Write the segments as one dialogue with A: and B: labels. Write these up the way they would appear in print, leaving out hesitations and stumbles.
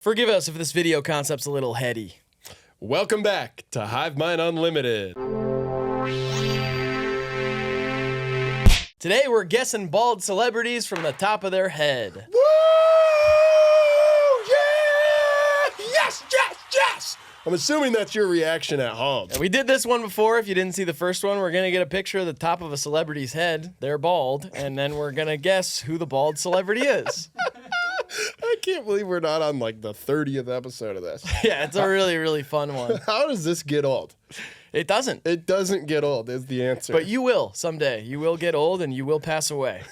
A: Forgive us if this video concept's a little heady.
B: Welcome back to HIVEMIND Unlimited.
A: Today we're guessing bald celebrities from the top of their head.
B: Woo! Yeah! Yes, yes, yes! I'm assuming that's your reaction at home.
A: And we did this one before. If you didn't see the first one, we're gonna get a picture of the top of a celebrity's head. They're bald, and then we're gonna guess who the bald celebrity is.
B: I can't believe we're not on like the 30th episode of this.
A: Yeah, it's a really, really fun one.
B: How does this get old?
A: It doesn't.
B: It doesn't get old is the answer.
A: But you will someday. You will get old and you will pass away.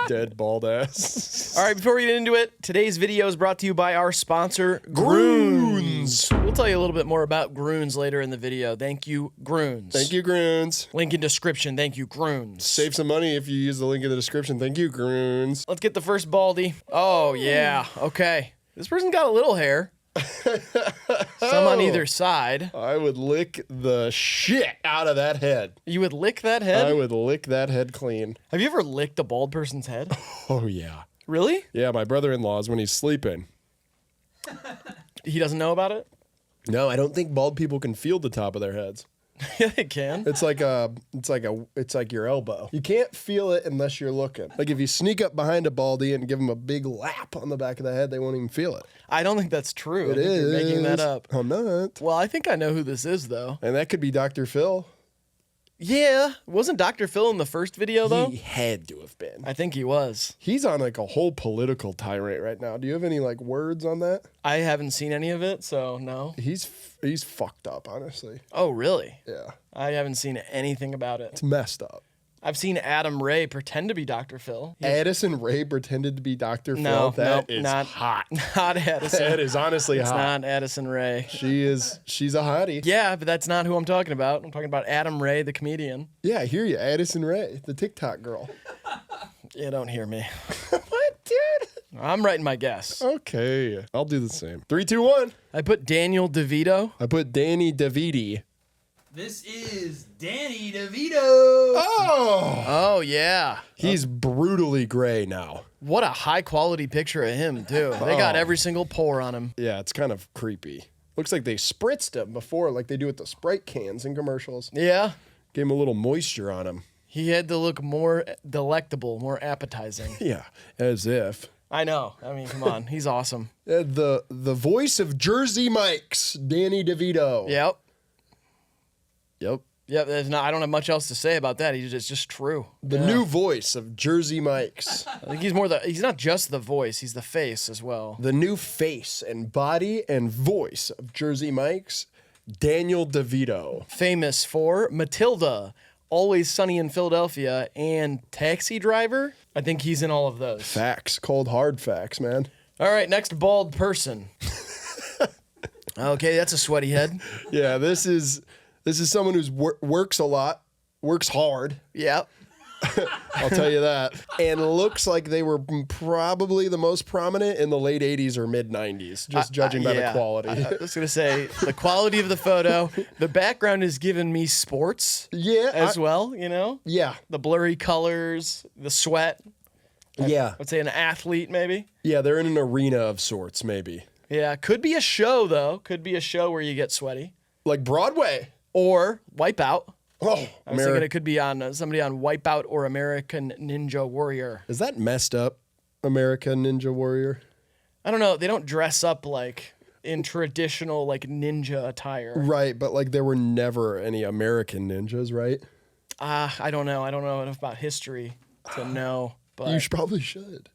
B: Dead bald ass.
A: All right, before we get into it, today's video is brought to you by our sponsor, Groons. We'll tell you a little bit more about Groons later in the video. Thank you, Groons.
B: Thank you, Groons.
A: Link in description. Thank you, Groons.
B: Save some money if you use the link in the description. Thank you, Groons.
A: Let's get the first baldy. Oh, yeah. Okay. This person got a little hair. Some on either side.
B: I would lick the shit out of that head.
A: You would lick that head?
B: I would lick that head clean.
A: Have you ever licked a bald person's head?
B: Oh, yeah.
A: Really?
B: Yeah, my brother-in-law's when he's sleeping.
A: He doesn't know about it?
B: No, I don't think bald people can feel the top of their heads.
A: Yeah, they can.
B: It's like your elbow. You can't feel it unless you're looking. Like if you sneak up behind a baldy and give them a big lap on the back of the head, they won't even feel it.
A: I don't think that's true. I think
B: You're
A: making that up.
B: I'm not.
A: Well, I think I know who this is, though.
B: And that could be Dr. Phil.
A: Yeah. Wasn't Dr. Phil in the first video, though?
B: He had to have been.
A: I think he was.
B: He's on like a whole political tirade right now. Do you have any like words on that?
A: I haven't seen any of it, so no.
B: He's fucked up, honestly.
A: Oh, really?
B: Yeah.
A: I haven't seen anything about it.
B: It's messed up.
A: I've seen Adam Ray pretend to be Dr. Phil.
B: Addison Rae pretended to be Dr.
A: No,
B: Phil. That
A: nope,
B: is
A: not
B: hot.
A: Not Addison.
B: That is honestly
A: It's
B: hot.
A: not Addison Rae.
B: She's a hottie.
A: Yeah, but that's not who I'm talking about. I'm talking about Adam Ray, the comedian.
B: Yeah, I hear you. Addison Rae, the TikTok girl.
A: You don't hear me.
B: What, dude?
A: I'm writing my guess.
B: Okay, I'll do the same. 3, 2, 1.
A: I put Daniel DeVito.
B: I put Danny DeVito.
C: This is Danny DeVito.
B: Oh!
A: Oh, yeah.
B: He's brutally gray now.
A: What a high quality picture of him, too. They got
B: Oh.
A: every single pore on him.
B: Yeah, it's kind of creepy. Looks like they spritzed him before, like they do with the Sprite cans in commercials.
A: Yeah.
B: Gave him a little moisture on him.
A: He had to look more delectable, more appetizing.
B: Yeah, as if.
A: I know. I mean, come on. He's awesome.
B: The voice of Jersey Mike's, Danny DeVito.
A: Yep.
B: Yep.
A: Yep. There's not. I don't have much else to say about that. It's just true.
B: The new voice of Jersey Mike's.
A: I think he's more he's not just the voice. He's the face as well.
B: The new face and body and voice of Jersey Mike's, Daniel DeVito.
A: Famous for Matilda, Always Sunny in Philadelphia, and Taxi Driver. I think he's in all of those.
B: Facts. Cold hard facts, man.
A: All right, next bald person. Okay, that's a sweaty head.
B: Yeah, this is someone who's works a lot, works hard.
A: Yep.
B: I'll tell you that. And looks like they were probably the most prominent in the late 80s or mid 90s, just judging by the quality.
A: I was going to say, the quality of the photo. The background is giving me sports
B: Yeah.
A: as well, you know?
B: Yeah.
A: The blurry colors, the sweat.
B: Yeah.
A: I'd say an athlete, maybe.
B: Yeah, they're in an arena of sorts, maybe.
A: Yeah, could be a show, though. Could be a show where you get sweaty.
B: Like Broadway.
A: Or Wipeout.
B: Oh,
A: I was thinking it could be on somebody on Wipeout or American Ninja Warrior.
B: Is that messed up, American Ninja Warrior?
A: I don't know. They don't dress up like in traditional like ninja attire.
B: Right, but like there were never any American ninjas, right?
A: I don't know. I don't know enough about history to know. But
B: You probably should.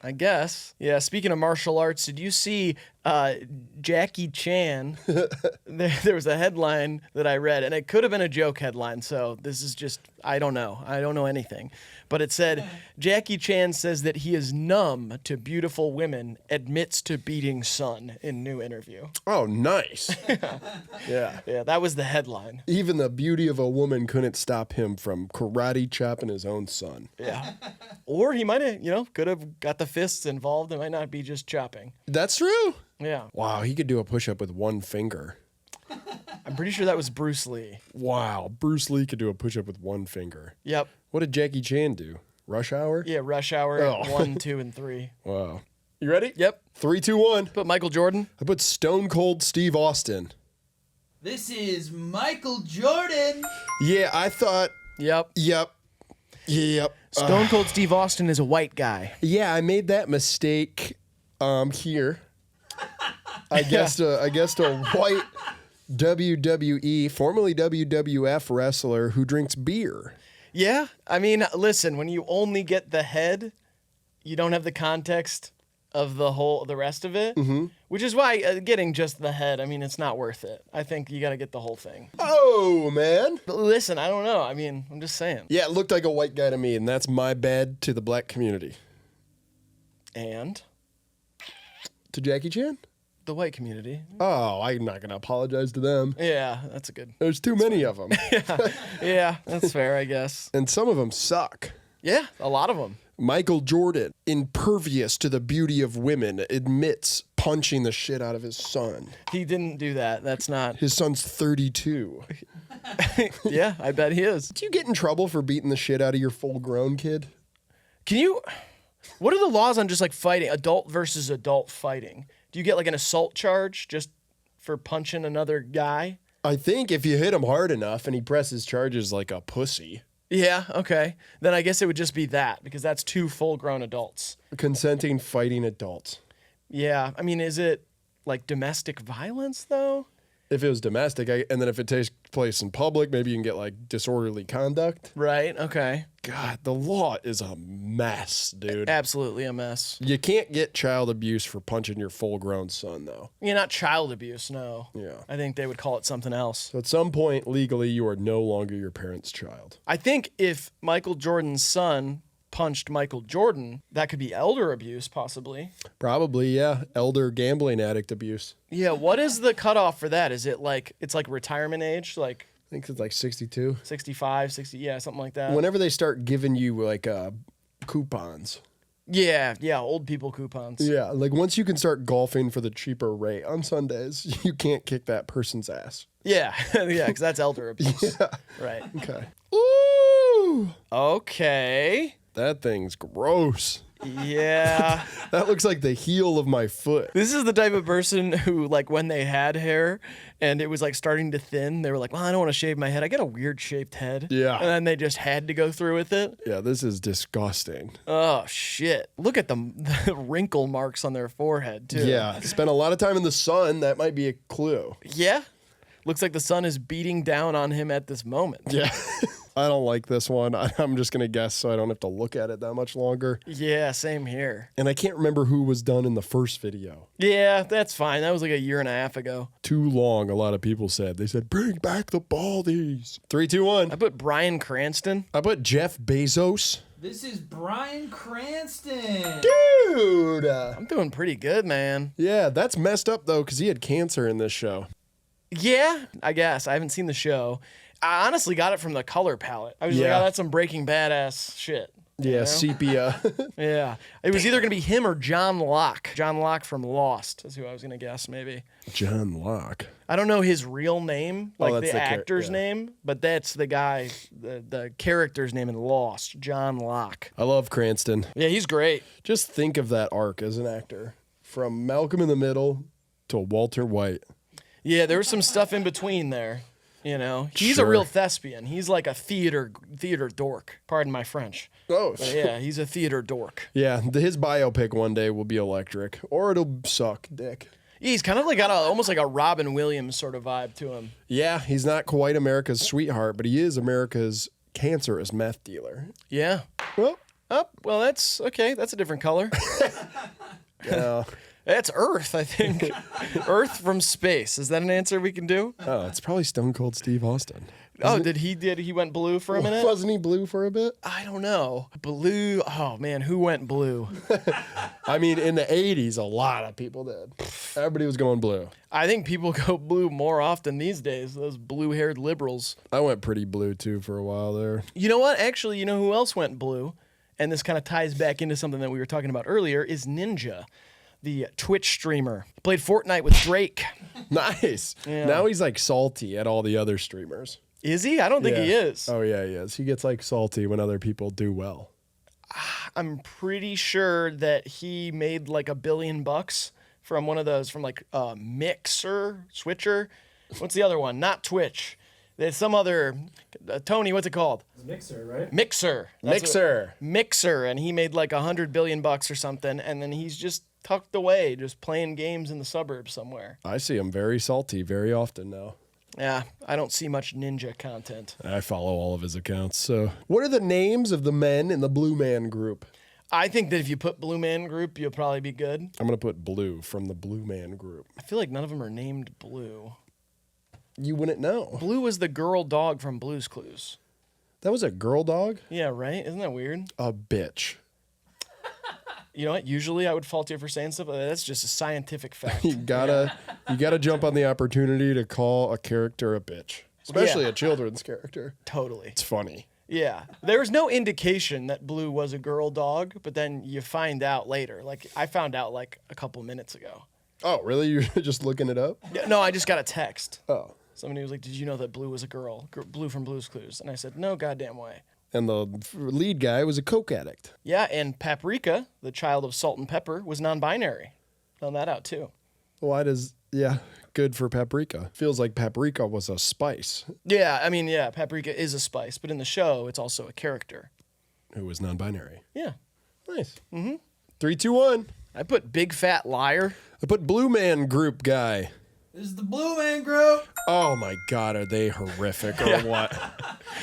A: I guess. Yeah, speaking of martial arts, did you see Jackie Chan? There was a headline that I read, and it could have been a joke headline, so this is just, I don't know. I don't know anything. But it said, Jackie Chan says that he is numb to beautiful women, admits to beating son in new interview.
B: Oh, nice. Yeah.
A: Yeah, that was the headline.
B: Even the beauty of a woman couldn't stop him from karate chopping his own son.
A: Yeah. Or he might have, could have got the fists involved. It might not be just chopping.
B: That's true.
A: Yeah.
B: Wow, he could do a push-up with one finger.
A: I'm pretty sure that was Bruce Lee.
B: Wow, Bruce Lee could do a push-up with one finger.
A: Yep.
B: What did Jackie Chan do? Rush Hour?
A: Yeah, Rush Hour
B: Oh.
A: 1, 2, and 3.
B: Wow. You ready?
A: Yep.
B: 3, 2, 1.
A: Put Michael Jordan.
B: I put Stone Cold Steve Austin.
C: This is Michael Jordan.
B: Yeah, I thought.
A: Yep.
B: Yep.
A: Stone Cold Steve Austin is a white guy.
B: Yeah, I made that mistake here. I guessed a white WWE, formerly WWF wrestler who drinks beer.
A: Yeah. I mean, listen, when you only get the head, you don't have the context of the rest of it, which is why getting just the head, I mean, it's not worth it. I think you got to get the whole thing.
B: Oh, man.
A: But listen, I don't know. I mean, I'm just saying.
B: Yeah, it looked like a white guy to me, and that's my bad to the black community.
A: And
B: To Jackie Chan?
A: the white community.
B: Oh, I'm not going to apologize to them.
A: Yeah, that's a good.
B: There's too many of them.
A: Yeah, that's fair, I guess.
B: And some of them suck.
A: Yeah, a lot of them.
B: Michael Jordan, impervious to the beauty of women, admits punching the shit out of his son.
A: He didn't do that. That's not.
B: His son's 32.
A: Yeah, I bet he is.
B: Do you get in trouble for beating the shit out of your full-grown kid?
A: Can you? What are the laws on just like fighting, adult versus adult fighting? Do you get like an assault charge just for punching another guy?
B: I think if you hit him hard enough and he presses charges like a pussy.
A: Yeah, okay. Then I guess it would just be that because that's 2 full-grown adults.
B: Consenting fighting adults.
A: Yeah, I mean, is it like domestic violence though?
B: If it was domestic, and then if it takes place in public, maybe you can get like disorderly conduct.
A: Right, okay.
B: God, the law is a mess, dude.
A: Absolutely a mess.
B: You can't get child abuse for punching your full-grown son, though.
A: Yeah, not child abuse, no.
B: Yeah.
A: I think they would call it something else.
B: So at some point, legally, you are no longer your parent's child.
A: I think if Michael Jordan's son punched Michael Jordan, that could be elder abuse, possibly.
B: Probably, yeah. Elder gambling addict abuse.
A: Yeah, what is the cutoff for that? Is it like, it's like retirement age, like
B: I think it's like 62.
A: 65, 60, yeah, something like that?
B: Whenever they start giving you like coupons.
A: Yeah, old people coupons.
B: Yeah, like once you can start golfing for the cheaper rate on Sundays, you can't kick that person's ass.
A: Yeah, yeah, because that's elder abuse.
B: Yeah.
A: Right.
B: Okay. Ooh,
A: Okay.
B: that thing's gross.
A: Yeah.
B: That looks like the heel of my foot.
A: This is the type of person who, like, when they had hair and it was like starting to thin, they were like, well, I don't want to shave my head. I got a weird shaped head.
B: Yeah.
A: And then they just had to go through with it.
B: Yeah, this is disgusting.
A: Oh, shit. Look at the wrinkle marks on their forehead, too.
B: Yeah, spent a lot of time in the sun. That might be a clue.
A: Yeah. Looks like the sun is beating down on him at this moment.
B: Yeah. I don't like this one. I'm just going to guess so I don't have to look at it that much longer.
A: Yeah, same here.
B: And I can't remember who was done in the first video.
A: Yeah, that's fine. That was like a year and a half ago.
B: Too long, a lot of people said. They said, bring back the baldies. 3, 2, 1.
A: I put Bryan Cranston.
B: I put Jeff Bezos.
C: This is Bryan Cranston.
B: Dude.
A: I'm doing pretty good, man.
B: Yeah, that's messed up, though, because he had cancer in this show.
A: Yeah, I guess. I haven't seen the show. I honestly got it from the color palette. I was like,
B: Yeah.
A: oh, that's some Breaking Bad ass shit.
B: Yeah,
A: know?
B: sepia.
A: Yeah. It was either going to be him or John Locke. John Locke from Lost is who I was going to guess, maybe.
B: John Locke.
A: I don't know his real name, like
B: that's
A: the
B: the
A: actor's
B: yeah.
A: name, but that's the guy, the character's name in Lost, John Locke.
B: I love Cranston.
A: Yeah, he's great.
B: Just think of that arc as an actor. From Malcolm in the Middle to Walter White.
A: Yeah, there was some stuff in between there. You know, he's a
B: Sure.
A: real thespian. He's like a theater dork. Pardon my French.
B: Oh,
A: But yeah, he's a theater dork.
B: yeah. His biopic one day will be electric, or it'll suck dick.
A: He's kind of like got almost like a Robin Williams sort of vibe to him.
B: Yeah, he's not quite America's sweetheart, but he is America's cancerous meth dealer.
A: Yeah.
B: Well,
A: Well, that's okay. That's a different color.
B: yeah.
A: That's Earth, I think. Earth from space. Is that an answer we can do?
B: Oh, it's probably Stone Cold Steve Austin.
A: Oh, did he went blue for a minute?
B: Wasn't he blue for a bit?
A: I don't know. Blue. Oh man, who went blue?
B: I mean, in the 80s, a lot of people did. Everybody was going blue.
A: I think people go blue more often these days. Those blue-haired liberals.
B: I went pretty blue too for a while there.
A: You know what? Actually, you know who else went blue? And this kind of ties back into something that we were talking about earlier. Is Ninja, the Twitch streamer. Played Fortnite with Drake.
B: Nice.
A: Yeah.
B: Now he's like salty at all the other streamers.
A: Is he? I don't think he
B: Yeah.
A: is.
B: Oh, yeah, he is. He gets like salty when other people do well.
A: I'm pretty sure that he made like $1 billion from one of those, from like Mixer, Switcher. What's the other one? Not Twitch. There's some other, Tony, what's it called?
D: It's Mixer, right?
A: Mixer. Mixer. And he made like $100 billion or something. And then he's just tucked away, just playing games in the suburbs somewhere.
B: I see him very salty very often now.
A: Yeah, I don't see much ninja content.
B: I follow all of his accounts. So, what are the names of the men in the Blue Man Group?
A: I think that if you put Blue Man Group, you'll probably be good.
B: I'm going to put Blue from the Blue Man Group.
A: I feel like none of them are named Blue.
B: You wouldn't know.
A: Blue was the girl dog from Blue's Clues.
B: That was a girl dog?
A: Yeah, right? Isn't that weird?
B: A bitch.
A: You know what? Usually I would fault you for saying stuff, but that's just a scientific fact.
B: You gotta jump on the opportunity to call a character a bitch, especially a children's character.
A: Totally.
B: It's funny.
A: Yeah. There was no indication that Blue was a girl dog, but then you find out later. Like, I found out like a couple minutes ago.
B: Oh, really? You're just looking it up?
A: Yeah, no, I just got a text.
B: Oh.
A: Somebody was like, "Did you know that Blue was a girl? Blue from Blue's Clues." And I said, "No goddamn way."
B: And the lead guy was a coke addict.
A: Yeah, and Paprika, the child of Salt and Pepper, was non-binary. Found that out too.
B: Why does, good for paprika. Feels like paprika was a spice.
A: Yeah, I mean, yeah, paprika is a spice, but in the show, it's also a character.
B: Who was non-binary.
A: Yeah.
B: Nice. 3, 2, 1.
A: I put Big Fat Liar.
B: I put Blue Man Group guy.
C: This is the Blue Man Group.
B: Oh my God, are they horrific or what?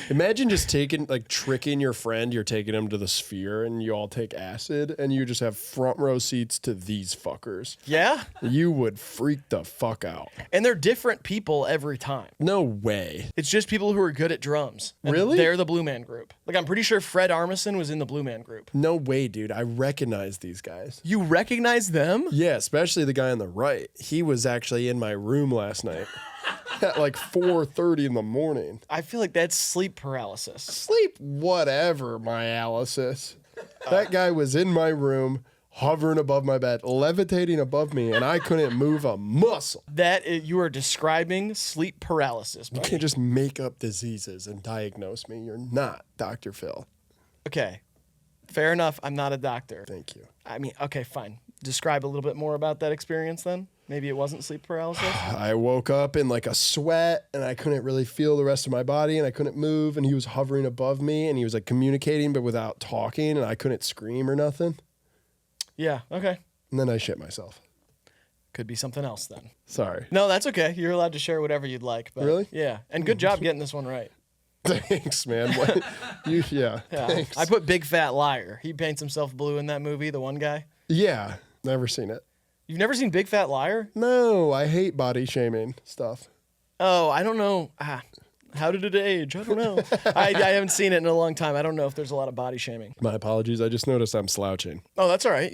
B: Imagine just tricking your friend. You're taking him to the Sphere and you all take acid and you just have front row seats to these fuckers.
A: Yeah?
B: You would freak the fuck out.
A: And they're different people every time.
B: No way.
A: It's just people who are good at drums. And
B: Really?
A: They're the Blue Man Group. Like, I'm pretty sure Fred Armisen was in the Blue Man Group.
B: No way, dude. I recognize these guys.
A: You recognize them?
B: Yeah, especially the guy on the right. He was actually in my room last night at like 4:30 in the morning.
A: I feel like that's sleep paralysis.
B: Sleep whatever, my Alice. That guy was in my room, hovering above my bed, levitating above me, and I couldn't move a muscle.
A: You are describing sleep paralysis.
B: You
A: Buddy.
B: can't just make up diseases and diagnose me. You're not Dr. Phil.
A: Okay. Fair enough. I'm not a doctor.
B: Thank you.
A: I mean, okay, fine. Describe a little bit more about that experience then. Maybe it wasn't sleep paralysis.
B: I woke up in like a sweat and I couldn't really feel the rest of my body and I couldn't move and he was hovering above me and he was like communicating but without talking and I couldn't scream or nothing.
A: Yeah, okay.
B: And then I shit myself.
A: Could be something else then.
B: Sorry.
A: No, that's okay. You're allowed to share whatever you'd like. But
B: Really?
A: Yeah. And good job getting this one right.
B: Thanks, man. Yeah, thanks.
A: I put Big Fat Liar. He paints himself blue in that movie, the one guy.
B: Yeah, never seen it.
A: You've never seen Big Fat Liar?
B: No, I hate body shaming stuff.
A: Oh, I don't know. How did it age? I don't know. I haven't seen it in a long time. I don't know if there's a lot of body shaming.
B: My apologies. I just noticed I'm slouching.
A: Oh, that's all right.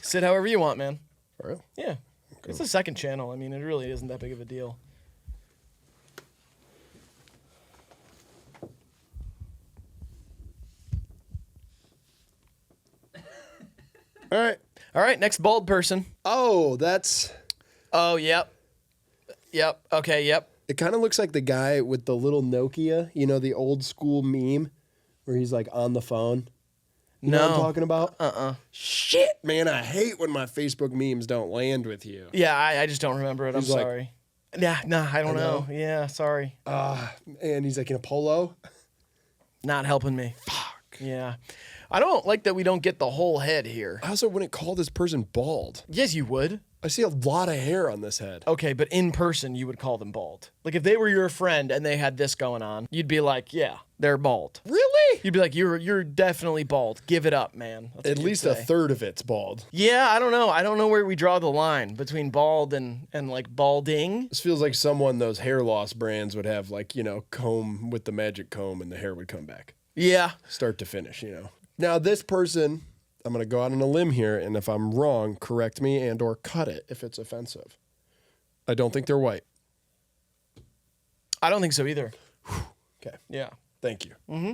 A: Sit however you want, man.
B: For real?
A: Yeah. It's the second channel. I mean, it really isn't that big of a deal. All right, next bald person.
B: Oh, that's...
A: Oh, yep. Okay, yep.
B: It kind of looks like the guy with the little Nokia, you know, the old school meme where he's like on the phone. You know what I'm talking about? Shit, man, I hate when my Facebook memes don't land with you.
A: Yeah, I just don't remember it. I'm
B: He's like-
A: sorry. Yeah, nah, I don't know. Yeah, sorry.
B: And he's like in a polo.
A: Not helping me. Fuck. Yeah. I don't like that we don't get the whole head here.
B: I also wouldn't call this person bald.
A: Yes, you would.
B: I see a lot of hair on this head.
A: Okay, but in person, you would call them bald. Like, if they were your friend and they had this going on, you'd be like, yeah, they're bald.
B: Really?
A: You'd be like, you're definitely bald. Give it up, man. That's
B: At
A: what you'd
B: least a
A: say.
B: third of it's bald.
A: Yeah, I don't know. I don't know where we draw the line between bald and like balding.
B: This feels like someone those hair loss brands would have like, you know, comb with the magic comb and the hair would come back.
A: Yeah.
B: Start to finish, you know. Now this person, I'm going to go out on a limb here, and if I'm wrong, correct me and or cut it if it's offensive. I don't think they're white.
A: I don't think so either.
B: Okay.
A: Yeah.
B: Thank you. Mm-hmm.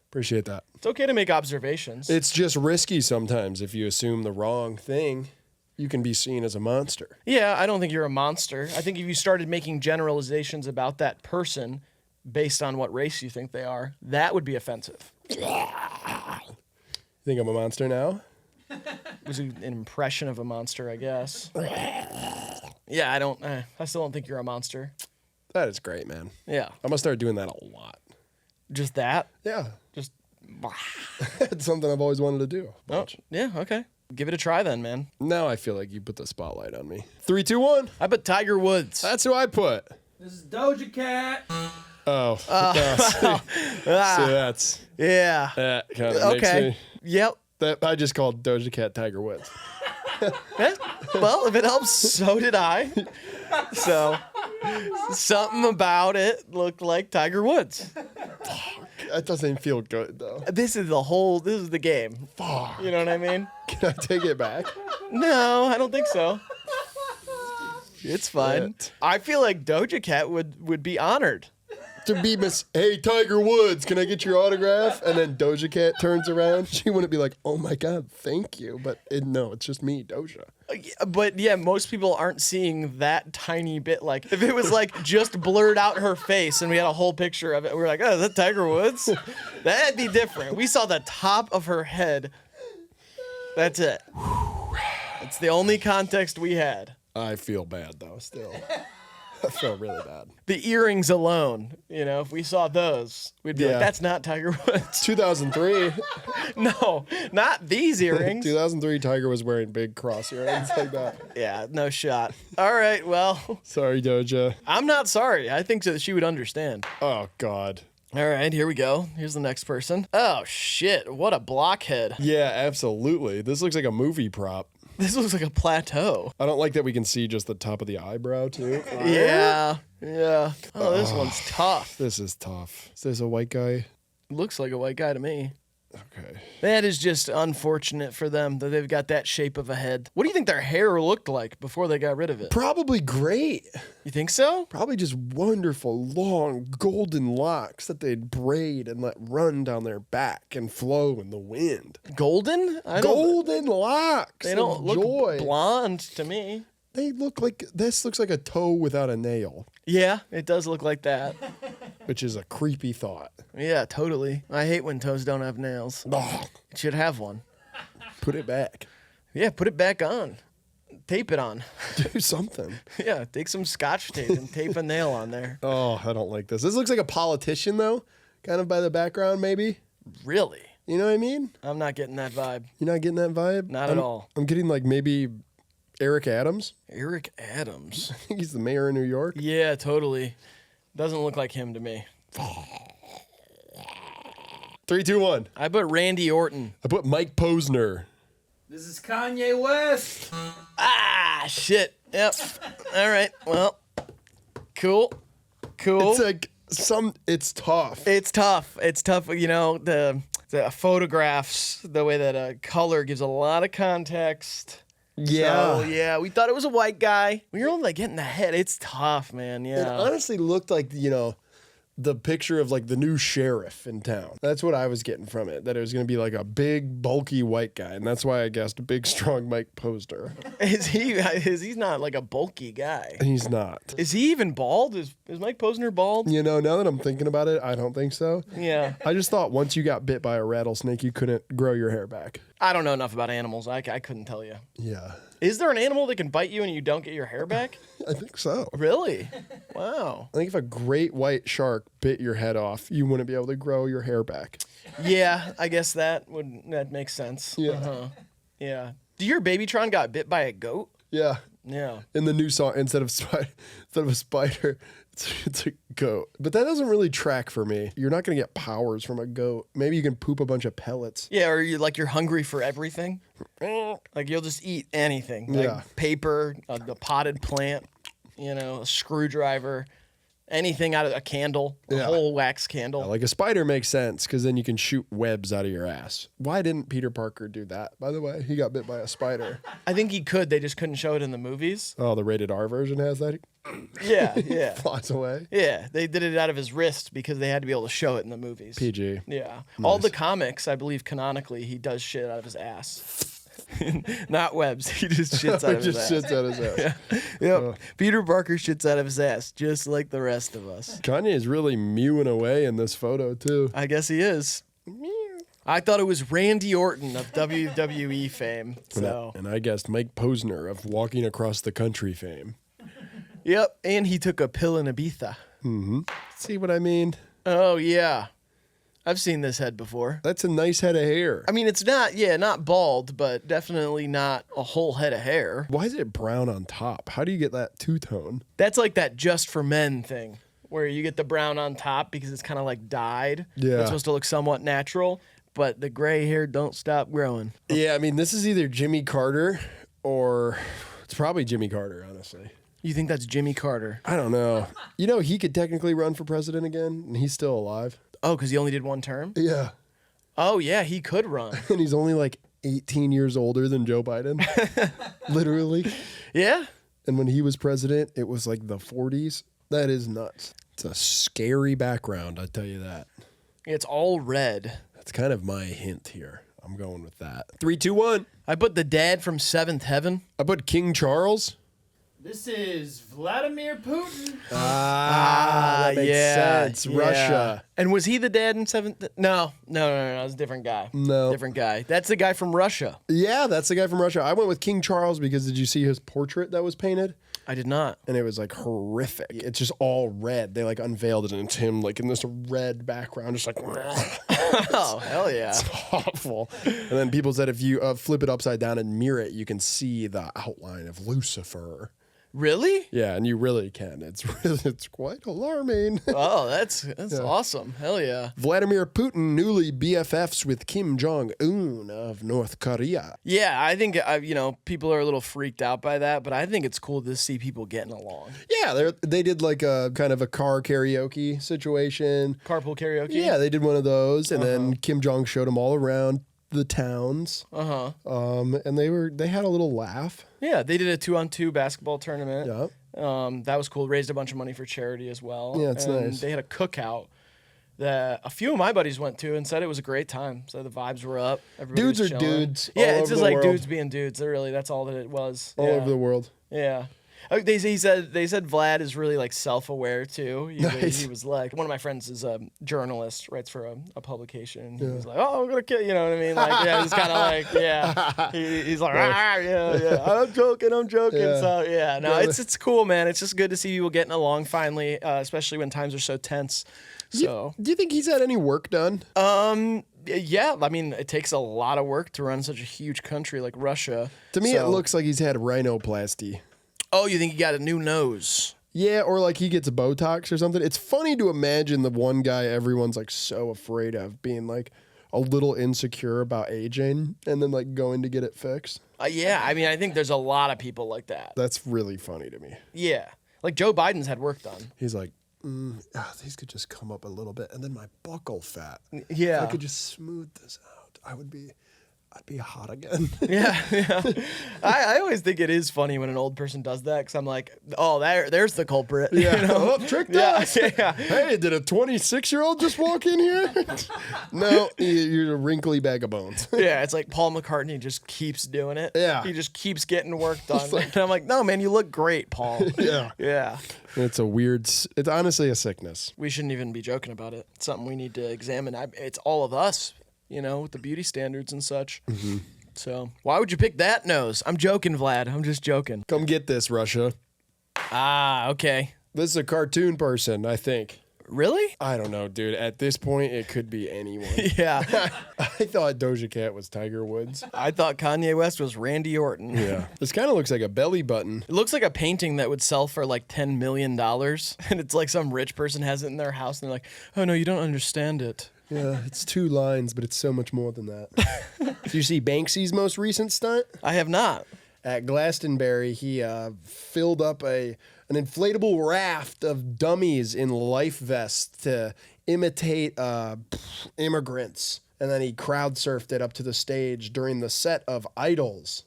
B: Appreciate that.
A: It's okay to make observations.
B: It's just risky sometimes if you assume the wrong thing. You can be seen as a monster.
A: Yeah, I don't think you're a monster. I think if you started making generalizations about that person based on what race you think they are, that would be offensive.
B: Think I'm a monster now?
A: It was an impression of a monster, I guess. Yeah, I still don't think you're a monster.
B: That is great, man.
A: Yeah.
B: I'm gonna start doing that a lot.
A: Just that?
B: Yeah.
A: Just.
B: It's something I've always wanted to do.
A: Oh, yeah, okay. Give it a try then, man.
B: Now I feel like you put the spotlight on me. 3, 2, 1.
A: I put Tiger Woods.
B: That's who I put.
C: This is Doja Cat.
B: Oh. See, that's
A: Yeah.
B: that kind of makes
A: Okay.
B: me.
A: Yep.
B: That I just called Doja Cat Tiger Woods.
A: Eh, well, if it helps, so did I. So, something about it looked like Tiger Woods.
B: That doesn't feel good though.
A: This is the game.
B: Fuck.
A: You know what I mean?
B: Can I take it back?
A: No, I don't think so. It's fine.
B: Shit.
A: I feel like Doja Cat would be honored.
B: To be hey, Tiger Woods, can I get your autograph? And then Doja Cat turns around. She wouldn't be like, oh my God, thank you. But no, it's just me, Doja.
A: But yeah, most people aren't seeing that tiny bit. Like, if it was like just blurred out her face and we had a whole picture of it, we were like, oh, is that Tiger Woods? That'd be different. We saw the top of her head. That's it. It's the only context we had.
B: I feel bad though, still. I feel really bad.
A: The earrings alone, if we saw those, we'd be
B: Yeah.
A: like, that's not Tiger Woods.
B: 2003.
A: No, not these earrings.
B: 2003, Tiger was wearing big cross earrings like that.
A: Yeah, no shot. All right, well,
B: Sorry, Doja.
A: I'm not sorry. I think that she would understand.
B: Oh, God.
A: All right, here we go. Here's the next person. Oh, shit. What a blockhead.
B: Yeah, absolutely. This looks like a movie prop.
A: This looks like a plateau.
B: I don't like that we can see just the top of the eyebrow, too.
A: Yeah. Oh, this one's tough.
B: This is tough. Is this a white guy?
A: Looks like a white guy to me.
B: Okay.
A: That is just unfortunate for them that they've got that shape of a head. What do you think their hair looked like before they got rid of it?
B: Probably great.
A: You think so?
B: Probably just wonderful, long, golden locks that they'd braid and let run down their back and flow in the wind.
A: Golden?
B: Golden locks.
A: They don't
B: of
A: look
B: joy.
A: blonde to me.
B: They look like, this looks like a toe without a nail,
A: Yeah, it does look like that.
B: which is a creepy thought.
A: Yeah, totally. I hate when toes don't have nails.
B: Ugh.
A: It should have one.
B: Put it back.
A: Yeah, put it back on. Tape it on.
B: Do something.
A: Yeah, take some scotch tape and tape a nail on there.
B: Oh, I don't like this. This looks like a politician, though, kind of by the background, maybe.
A: Really?
B: You know what I mean?
A: I'm not getting that vibe.
B: You're not getting that vibe?
A: Not at all.
B: I'm getting like maybe Eric Adams.
A: Eric Adams.
B: I think he's the mayor of New York.
A: Yeah, totally. Doesn't look like him to me.
B: 3, 2, 1.
A: I put Randy Orton.
B: I put Mike Posner.
C: This is Kanye West.
A: Ah, shit. Yep. All right. Well, cool.
B: It's like it's tough.
A: It's tough. It's tough. The photographs, the way that color gives a lot of context.
B: Yeah.
A: So, yeah, we thought it was a white guy. When you're only like getting the head, it's tough, man.
B: It
A: Yeah.
B: honestly looked like, the picture of like the new sheriff in town. That's what I was getting from it, that it was going to be like a big, bulky white guy. And that's why I guessed big, strong Mike Posner.
A: He's not like a bulky guy.
B: He's not.
A: Is he even bald? Is Mike Posner bald?
B: Now that I'm thinking about it, I don't think so.
A: Yeah.
B: I just thought once you got bit by a rattlesnake, you couldn't grow your hair back.
A: I don't know enough about animals. I couldn't tell you.
B: Yeah.
A: Is there an animal that can bite you and you don't get your hair back?
B: I think so.
A: Really? Wow.
B: I think if a great white shark bit your head off, you wouldn't be able to grow your hair back.
A: Yeah, I guess that makes sense.
B: Yeah.
A: Uh-huh. Yeah. Do your Babytron got bit by a goat?
B: Yeah.
A: Yeah.
B: In the new song, instead of a spider, it's a goat. But that doesn't really track for me. You're not going to get powers from a goat. Maybe you can poop a bunch of pellets.
A: Yeah, or you're hungry for everything. Like you'll just eat anything. Like
B: Yeah.
A: paper, the potted plant, a screwdriver, anything out of a candle, a
B: Yeah.
A: whole wax candle.
B: Like a spider makes sense because then you can shoot webs out of your ass. Why didn't Peter Parker do that, by the way? He got bit by a spider.
A: I think he could. They just couldn't show it in the movies.
B: Oh, the rated R version has that?
A: Yeah, yeah.
B: Flies away.
A: Yeah, they did it out of his wrist because they had to be able to show it in the movies.
B: PG.
A: Yeah. All the comics, I believe, canonically, he does shit out of his ass. Not webs. He just shits out of his ass.
B: Just shits out his ass.
A: Yep. Peter Parker shits out of his ass, just like the rest of us.
B: Kanye is really mewing away in this photo, too.
A: I guess he is. I thought it was Randy Orton of WWE fame. So
B: And I guessed Mike Posner of Walking Across the Country fame.
A: yep, and he took a pill in Ibiza.
B: See what I mean?
A: Oh yeah, I've seen this head before.
B: That's a nice head of hair.
A: I mean, it's not bald, but definitely not a whole head of hair.
B: Why is it brown on top? How do you get that two-tone?
A: That's like that just for men thing, where you get the brown on top because it's kind of like dyed.
B: Yeah.
A: It's supposed to look somewhat natural, but the gray hair don't stop growing.
B: Yeah, I mean, this is either Jimmy Carter or it's probably Jimmy Carter, honestly.
A: You think that's Jimmy Carter?
B: I don't know. You know, he could technically run for president again, and he's still alive.
A: Oh, because he only did one term?
B: Yeah.
A: Oh, yeah, he could run.
B: And he's only like 18 years older than Joe Biden. Literally.
A: Yeah?
B: And when he was president, it was like the 40s. That is nuts. It's a scary background, I tell you that.
A: It's all red.
B: That's kind of my hint here. I'm going with that. 3, 2, 1.
A: I put the dad from Seventh Heaven.
B: I put King Charles.
C: This is Vladimir Putin.
B: That makes sense.
A: yeah.
B: Russia.
A: And was he the dad in Seventh? No, it was a different guy.
B: No.
A: Different guy. That's the guy from Russia.
B: Yeah, that's the guy from Russia. I went with King Charles because did you see his portrait that was painted?
A: I did not.
B: And it was like horrific. It's just all red. They like unveiled it and it's him like in this red background, just like
A: Oh, hell yeah.
B: awful. And then people said if you flip it upside down and mirror it, you can see the outline of Lucifer.
A: Really?
B: Yeah, and you really can. It's quite alarming.
A: Oh, that's awesome. Hell yeah.
B: Vladimir Putin newly BFFs with Kim Jong-un of North Korea.
A: Yeah, I think people are a little freaked out by that, but I think it's cool to see people getting along.
B: Yeah, they did like a kind of a car karaoke situation.
A: Carpool karaoke?
B: Yeah, they did one of those, and then Kim Jong showed them all around the towns. And they had a little laugh.
A: Yeah, they did a 2-on-2 basketball tournament.
B: Yeah.
A: That was cool. Raised a bunch of money for charity as well.
B: Yeah, it's
A: and
B: nice.
A: They had a cookout that a few of my buddies went to and said it was a great time. So the vibes were up. Everybody
B: Dudes
A: was
B: are
A: chilling.
B: dudes
A: Yeah,
B: all
A: it's
B: over
A: just
B: the
A: like
B: world.
A: dudes being dudes. That's all that it was.
B: All over the world.
A: Yeah. Oh, they said Vlad is really like self-aware too.
B: Nice.
A: He was like, one of my friends is a journalist, writes for a publication. And he was like, oh, I'm gonna kill you. You know what I mean? Like, yeah, he's kind of like, yeah. He's like, yeah. I'm joking.
B: Yeah.
A: So yeah, no, it's cool, man. It's just good to see people getting along finally, especially when times are so tense. So
B: Do you think he's had any work done?
A: yeah, I mean, it takes a lot of work to run such a huge country like Russia.
B: To me, it
A: So-
B: looks like he's had rhinoplasty.
A: Oh, you think he got a new nose?
B: Yeah, or like he gets Botox or something. It's funny to imagine the one guy everyone's like so afraid of being like a little insecure about aging and then like going to get it fixed.
A: Yeah, I mean, I think there's a lot of people like that.
B: That's really funny to me.
A: Yeah, like Joe Biden's had work done.
B: He's like, these could just come up a little bit and then my buccal fat.
A: Yeah.
B: If I could just smooth this out, I'd be hot again.
A: Yeah. I always think it is funny when an old person does that because I'm like, oh, there's the culprit.
B: Yeah.
A: You know?
B: Oh, tricked
A: Yeah,
B: us.
A: yeah.
B: Hey, did a 26-year-old just walk in here? No, you're a wrinkly bag of bones.
A: Yeah, it's like Paul McCartney just keeps doing it.
B: Yeah.
A: He just keeps getting work done. And I'm like, no, man, you look great, Paul.
B: Yeah.
A: Yeah.
B: It's it's honestly a sickness.
A: We shouldn't even be joking about it. It's something we need to examine. It's all of us, with the beauty standards and such.
B: Mm-hmm.
A: So why would you pick that nose? I'm joking, Vlad. I'm just joking.
B: Come get this, Russia.
A: Ah, okay.
B: This is a cartoon person, I think.
A: Really?
B: I don't know, dude. At this point, it could be anyone.
A: Yeah.
B: I thought Doja Cat was Tiger Woods.
A: I thought Kanye West was Randy Orton.
B: Yeah. This kind of looks like a belly button.
A: It looks like a painting that would sell for like $10 million. And it's like some rich person has it in their house and they're like, oh no, you don't understand it.
B: Yeah, it's 2 lines, but it's so much more than that. Did you see Banksy's most recent stunt?
A: I have not.
B: At Glastonbury, he filled up an inflatable raft of dummies in life vests to imitate immigrants. And then he crowd surfed it up to the stage during the set of Idols.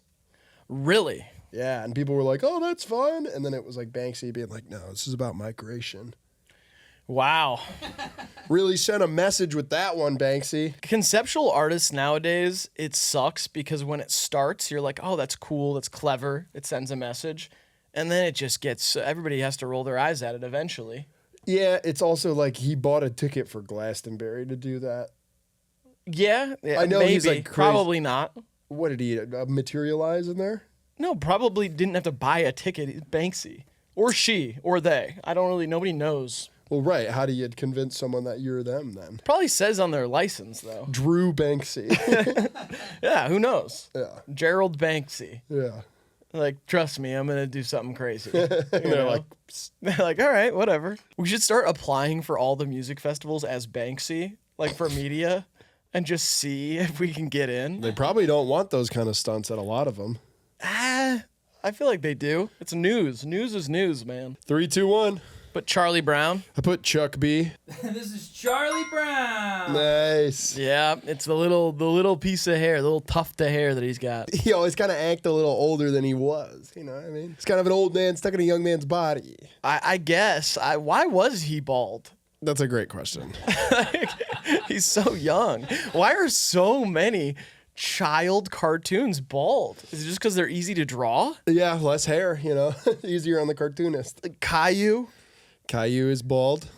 A: Really?
B: Yeah, and people were like, oh, that's fun. And then it was like Banksy being like, no, this is about migration.
A: Wow.
B: Really sent a message with that one, Banksy.
A: Conceptual artists nowadays, it sucks because when it starts, you're like, oh, that's cool, that's clever, it sends a message. And then it just gets, everybody has to roll their eyes at it eventually.
B: Yeah, it's also like he bought a ticket for Glastonbury to do that.
A: Yeah,
B: I know
A: maybe.
B: he's, like, crazy.
A: Probably not.
B: What did he materialize in there?
A: No, probably didn't have to buy a ticket. Banksy. Or she. Or they. I don't really, nobody knows.
B: Well, right. How do you convince someone that you're them then?
A: Probably says on their license, though.
B: Drew Banksy.
A: Yeah, who knows?
B: Yeah.
A: Gerald Banksy.
B: Yeah.
A: Like, trust me, I'm going to do something crazy.
B: They're like,
A: They're like, all right, whatever. We should start applying for all the music festivals as Banksy, like for media, and just see if we can get in.
B: they probably don't want those kind of stunts at a lot of them.
A: I feel like they do. It's news. News is news, man.
B: 3, 2, 1.
A: But Charlie Brown.
B: I put Chuck B.
C: This is Charlie Brown.
B: Nice.
A: Yeah, it's the little piece of hair, the little tuft of hair that he's got.
B: He always kind of act a little older than he was. You know what I mean? He's kind of an old man stuck in a young man's body.
A: I guess. Why was he bald?
B: That's a great question.
A: He's so young. Why are so many child cartoons bald? Is it just because they're easy to draw?
B: Yeah, less hair, you know. Easier on the cartoonist.
A: Caillou,
B: Caillou is bald.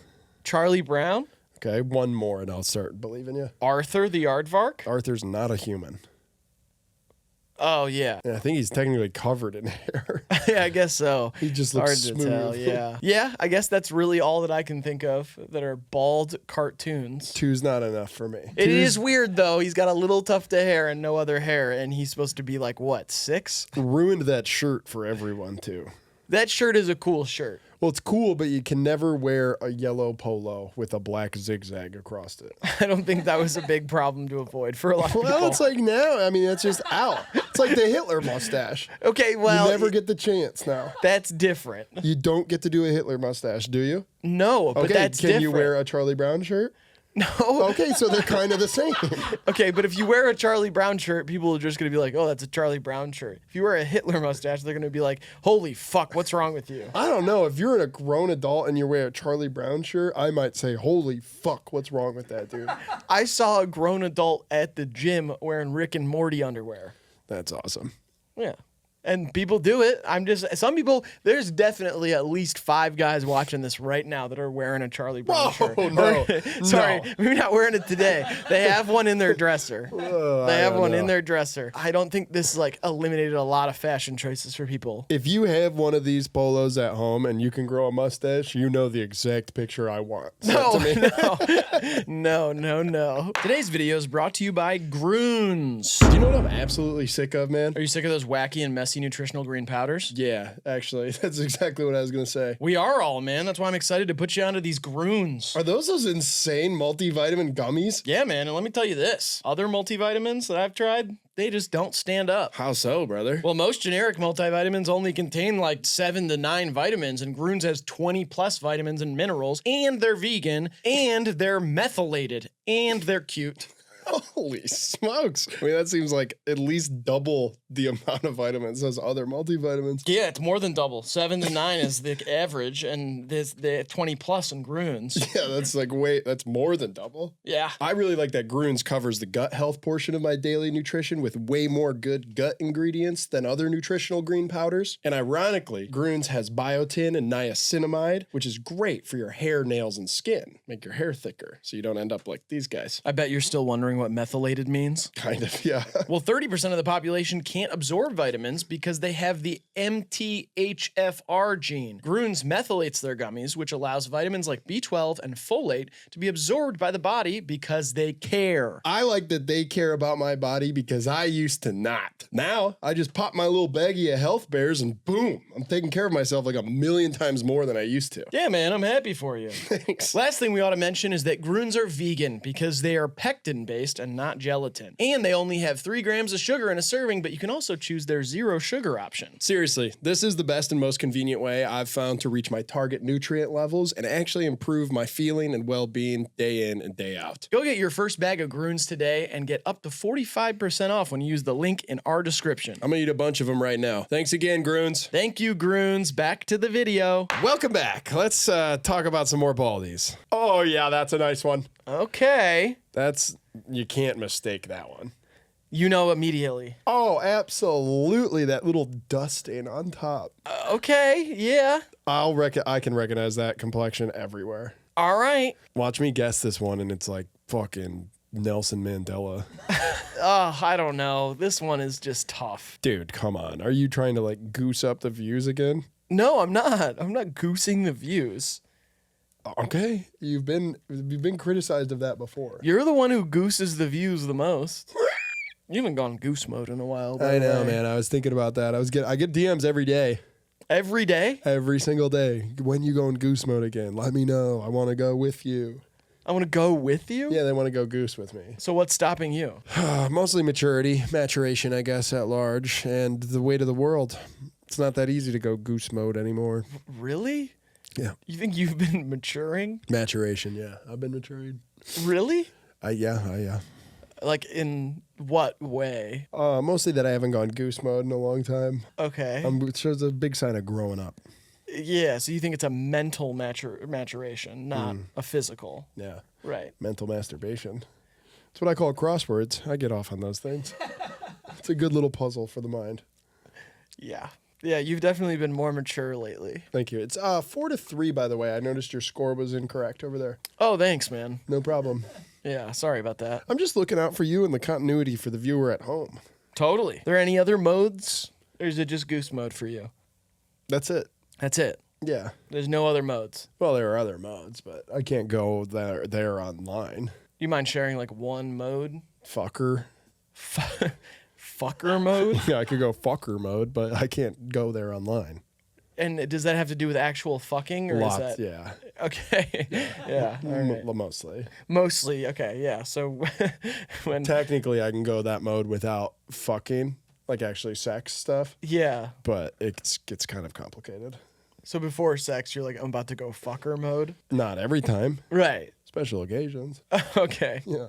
A: Charlie Brown,
B: Okay, one more and I'll start believing you.
A: Arthur the Aardvark.
B: Arthur's not a human.
A: Oh yeah,
B: And I think he's technically covered in hair.
A: yeah, I guess so.
B: He just
A: Hard
B: looks
A: to
B: smooth.
A: tell. Yeah, yeah. I guess that's really all that I can think of that are bald cartoons.
B: 2's not enough for me.
A: It
B: 2's
A: is weird though. He's got a little tuft of hair and no other hair, and he's supposed to be like what, 6?
B: ruined that shirt for everyone too.
A: That shirt is a cool shirt.
B: Well, it's cool, but you can never wear a yellow polo with a black zigzag across it.
A: I don't think that was a big problem to avoid for a lot of people.
B: Well, it's like now. I mean, that's just out. It's like the Hitler mustache.
A: Okay, well,
B: You never get the chance now.
A: that's different.
B: You don't get to do a Hitler mustache, do you?
A: No, but
B: Okay,
A: that's
B: can
A: different.
B: you wear a Charlie Brown shirt?
A: No.
B: Okay, so they're kind of the same.
A: Okay, but if you wear a Charlie Brown shirt, people are just going to be like, oh, that's a Charlie Brown shirt. If you wear a Hitler mustache, they're going to be like, holy fuck, what's wrong with you?
B: I don't know. If you're a grown adult and you wear a Charlie Brown shirt, I might say, holy fuck, what's wrong with that, dude?
A: I saw a grown adult at the gym wearing Rick and Morty underwear.
B: That's awesome.
A: Yeah. And people do it. Some people, there's definitely at least 5 guys watching this right now that are wearing a Charlie Brown shirt.
B: no.
A: Sorry,
B: No.
A: maybe not wearing it today. They have one in their dresser. They have
B: don't
A: one in
B: know.
A: their dresser. I don't think this like eliminated a lot of fashion choices for people.
B: If you have one of these polos at home and you can grow a mustache, you know the exact picture I want.
A: No, no. Today's video is brought to you by Groons.
B: Do you know what I'm absolutely sick of, man?
A: Are you sick of those wacky and messy nutritional green powders?
B: Yeah, actually, that's exactly what I was going to say.
A: We are all, man. That's why I'm excited to put you onto these Groons.
B: Are those insane multivitamin gummies?
A: Yeah, man, and let me tell you this. Other multivitamins that I've tried, they just don't stand up.
B: How so, brother?
A: Well, most generic multivitamins only contain like 7 to 9 vitamins, and Groons has 20 plus vitamins and minerals, and they're vegan, and they're methylated, and they're cute.
B: Holy smokes. I mean, that seems like at least double the amount of vitamins as other multivitamins.
A: Yeah, it's more than double. 7 to 9 is the average, and there's the 20 plus in Groons.
B: Yeah, that's like, wait, that's more than double.
A: Yeah.
B: I really like that Groons covers the gut health portion of my daily nutrition with way more good gut ingredients than other nutritional green powders. And ironically, Groons has biotin and niacinamide, which is great for your hair, nails, and skin. Make your hair thicker so you don't end up like these guys.
A: I bet you're still wondering what methylated means.
B: Kind of, yeah.
A: Well, 30% of the population can't absorb vitamins because they have the MTHFR gene. Groons methylates their gummies, which allows vitamins like B12 and folate to be absorbed by the body because they care.
B: I like that they care about my body because I used to not. Now, I just pop my little baggie of health bears and boom, I'm taking care of myself like a million times more than I used to.
A: Yeah, man, I'm happy for you.
B: Thanks.
A: Last thing we ought to mention is that Groons are vegan because they are pectin-based and not gelatin. And they only have 3 grams of sugar in a serving, but you can also choose their 0 sugar option.
B: Seriously, this is the best and most convenient way I've found to reach my target nutrient levels and actually improve my feeling and well-being day in and day out.
A: Go get your first bag of Groons today and get up to 45% off when you use the link in our description.
B: I'm gonna eat a bunch of them right now. Thanks again, Groons.
A: Thank you, Groons. Back to the video.
B: Welcome back. Let's talk about some more baldies. Oh yeah, that's a nice one.
A: Okay.
B: You can't mistake that one.
A: You know immediately.
B: Oh, absolutely. That little dust stain on top.
A: Okay, yeah.
B: I can recognize that complexion everywhere.
A: All right.
B: Watch me guess this one, and it's like fucking Nelson Mandela.
A: Oh, I don't know. This one is just tough.
B: Dude, come on. Are you trying to like goose up the views again?
A: No, I'm not. I'm not goosing the views.
B: Okay. You've been criticized of that before.
A: You're the one who gooses the views the most. You haven't gone goose mode in a while. By
B: I
A: the
B: know,
A: way.
B: man. I was thinking about that. I get DMs every day.
A: Every day?
B: Every single day. When you go in goose mode again, let me know. I want to go with you.
A: I want to go with you?
B: Yeah, they want to go goose with me.
A: So what's stopping you?
B: Mostly maturity, maturation, I guess, at large, and the weight of the world. It's not that easy to go goose mode anymore.
A: Really?
B: Yeah.
A: You think you've been maturing?
B: Maturation, yeah. I've been maturing.
A: Really?
B: Yeah.
A: Like in what way?
B: Mostly that I haven't gone goose mode in a long time.
A: Okay.
B: It shows a big sign of growing up.
A: Yeah, so you think it's a mental maturation, not a physical.
B: Yeah.
A: Right.
B: Mental masturbation. That's what I call crosswords. I get off on those things. It's a good little puzzle for the mind.
A: Yeah. Yeah, you've definitely been more mature lately.
B: Thank you. It's 4-3, by the way. I noticed your score was incorrect over there.
A: Oh, thanks, man.
B: No problem.
A: Yeah, sorry about that.
B: I'm just looking out for you and the continuity for the viewer at home.
A: Totally. Are there any other modes? Or is it just goose mode for you?
B: That's it.
A: That's it.
B: Yeah.
A: There's no other modes.
B: Well, there are other modes, but I can't go there online.
A: You mind sharing like one mode?
B: Fucker.
A: Fucker mode?
B: Yeah, I could go fucker mode, but I can't go there online.
A: And does that have to do with actual fucking? Or
B: Lots,
A: is that...
B: yeah.
A: Okay. Yeah. All right.
B: Mostly.
A: Mostly. Okay. Yeah. So when...
B: Technically, I can go that mode without fucking, like actually sex stuff,
A: Yeah.
B: but it gets kind of complicated.
A: So before sex, you're like, I'm about to go fucker mode?
B: Not every time.
A: Right.
B: Special occasions.
A: Okay.
B: Yeah.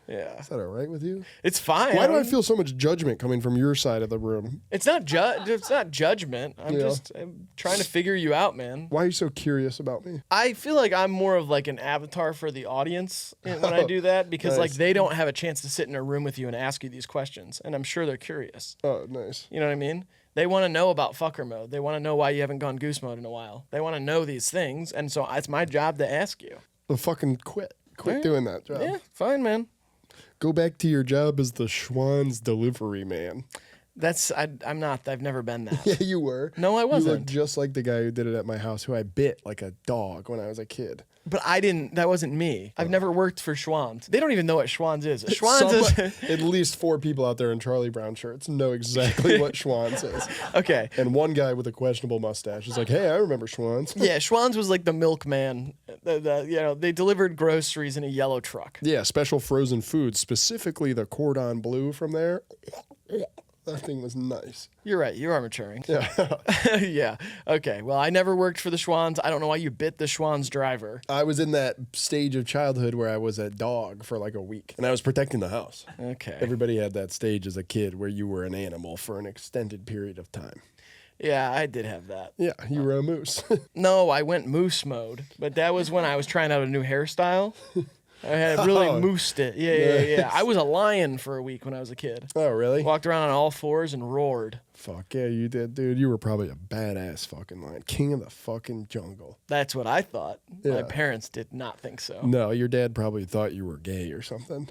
A: Yeah.
B: Is that all right with you?
A: It's fine.
B: Why do I feel so much judgment coming from your side of the room?
A: It's not judgment. I'm trying to figure you out, man.
B: Why are you so curious about me?
A: I feel like I'm more of like an avatar for the audience when I do that because like
B: Nice.
A: they don't have a chance to sit in a room with you and ask you these questions, and I'm sure they're curious.
B: Oh, nice.
A: You know what I mean? They want to know about fucker mode. They want to know why you haven't gone goose mode in a while. They want to know these things, and so it's my job to ask you.
B: Well, fucking quit. Quit
A: Yeah.
B: doing that job.
A: Yeah, fine, man.
B: Go back to your job as the Schwann's delivery man.
A: I'm not. I've never been that.
B: Yeah, you were.
A: No, I
B: You
A: wasn't.
B: look just like the guy who did it at my house, who I bit like a dog when I was a kid.
A: But I didn't. That wasn't me. I've never worked for Schwann's. They don't even know what Schwann's is. Schwann's is
B: At least 4 people out there in Charlie Brown shirts know exactly what Schwann's is.
A: okay.
B: And one guy with a questionable mustache is like, hey, I remember Schwann's.
A: Yeah, Schwann's was like the milkman. They delivered groceries in a yellow truck.
B: Yeah, special frozen foods, specifically the cordon bleu from there. That thing was nice.
A: You're right. You are maturing.
B: Yeah.
A: Yeah. Okay. Well, I never worked for the Schwann's. I don't know why you bit the Schwann's driver.
B: I was in that stage of childhood where I was a dog for like a week, and I was protecting the house.
A: Okay.
B: Everybody had that stage as a kid where you were an animal for an extended period of time.
A: Yeah, I did have that.
B: Yeah, you were a moose.
A: No, I went moose mode, but that was when I was trying out a new hairstyle. I had really
B: Oh.
A: moosed it. Yeah.
B: Nice.
A: I was a lion for a week when I was a kid.
B: Oh, really?
A: Walked around on all fours and roared.
B: Fuck yeah, you did, dude. You were probably a badass fucking lion. King of the fucking jungle.
A: That's what I thought. My
B: Yeah.
A: parents did not think so.
B: No, your dad probably thought you were gay or something.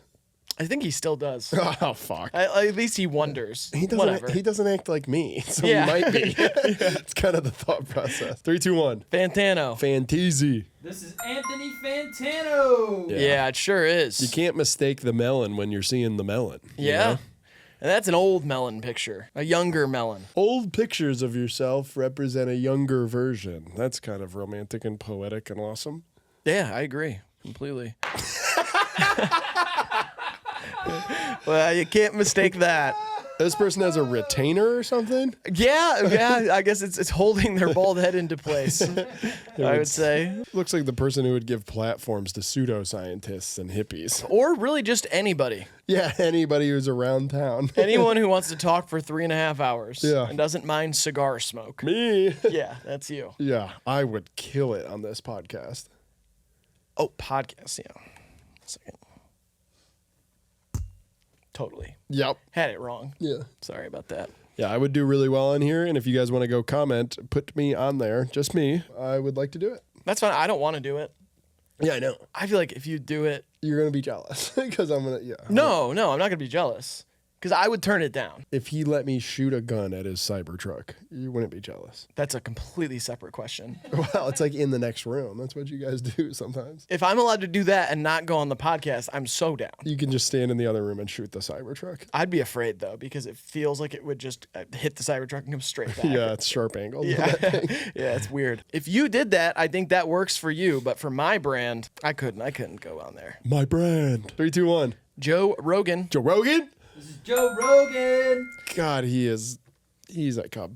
A: I think he still does.
B: Oh, fuck.
A: At least he wonders.
B: He
A: Whatever.
B: doesn't act like me, so
A: Yeah.
B: he might be. It's kind of the thought process. 3, 2, 1.
A: Fantano.
B: Fanteasy.
C: This is Anthony Fantano.
A: Yeah, it sure is.
B: You can't mistake the melon when you're seeing the melon. you
A: Yeah.
B: know?
A: And that's an old melon picture. A younger melon.
B: Old pictures of yourself represent a younger version. That's kind of romantic and poetic and awesome.
A: Yeah, I agree. Completely. Well, you can't mistake that.
B: This person has a retainer or something?
A: Yeah, I guess it's holding their bald head into place. I would say.
B: Looks like the person who would give platforms to pseudoscientists and hippies.
A: Or really just anybody.
B: Yeah, anybody who's around town.
A: Anyone who wants to talk for 3.5 hours
B: Yeah.
A: and doesn't mind cigar smoke.
B: Me.
A: Yeah, that's you.
B: Yeah, I would kill it on this podcast.
A: Oh, podcast, yeah. Second. Totally.
B: Yep.
A: Had it wrong.
B: Yeah.
A: Sorry about that.
B: Yeah, I would do really well on here, and if you guys want to go comment, put me on there, just me. I would like to do it.
A: That's fine. I don't want to do it.
B: Yeah, I know.
A: I feel like if you do it,
B: You're gonna be jealous because I'm gonna. Yeah.
A: no, I'm not gonna be jealous because I would turn it down.
B: If he let me shoot a gun at his Cybertruck, you wouldn't be jealous.
A: That's a completely separate question.
B: Well, it's like in the next room. That's what you guys do sometimes.
A: If I'm allowed to do that and not go on the podcast, I'm so down.
B: You can just stand in the other room and shoot the Cybertruck.
A: I'd be afraid though because it feels like it would just hit the Cybertruck and come straight back.
B: Yeah, it's sharp angle.
A: Yeah, yeah, it's weird. If you did that, I think that works for you. But for my brand, I couldn't go on there.
B: My brand. 3, 2, 1.
A: Joe Rogan.
B: Joe Rogan?
C: This is Joe Rogan.
B: God, he's like a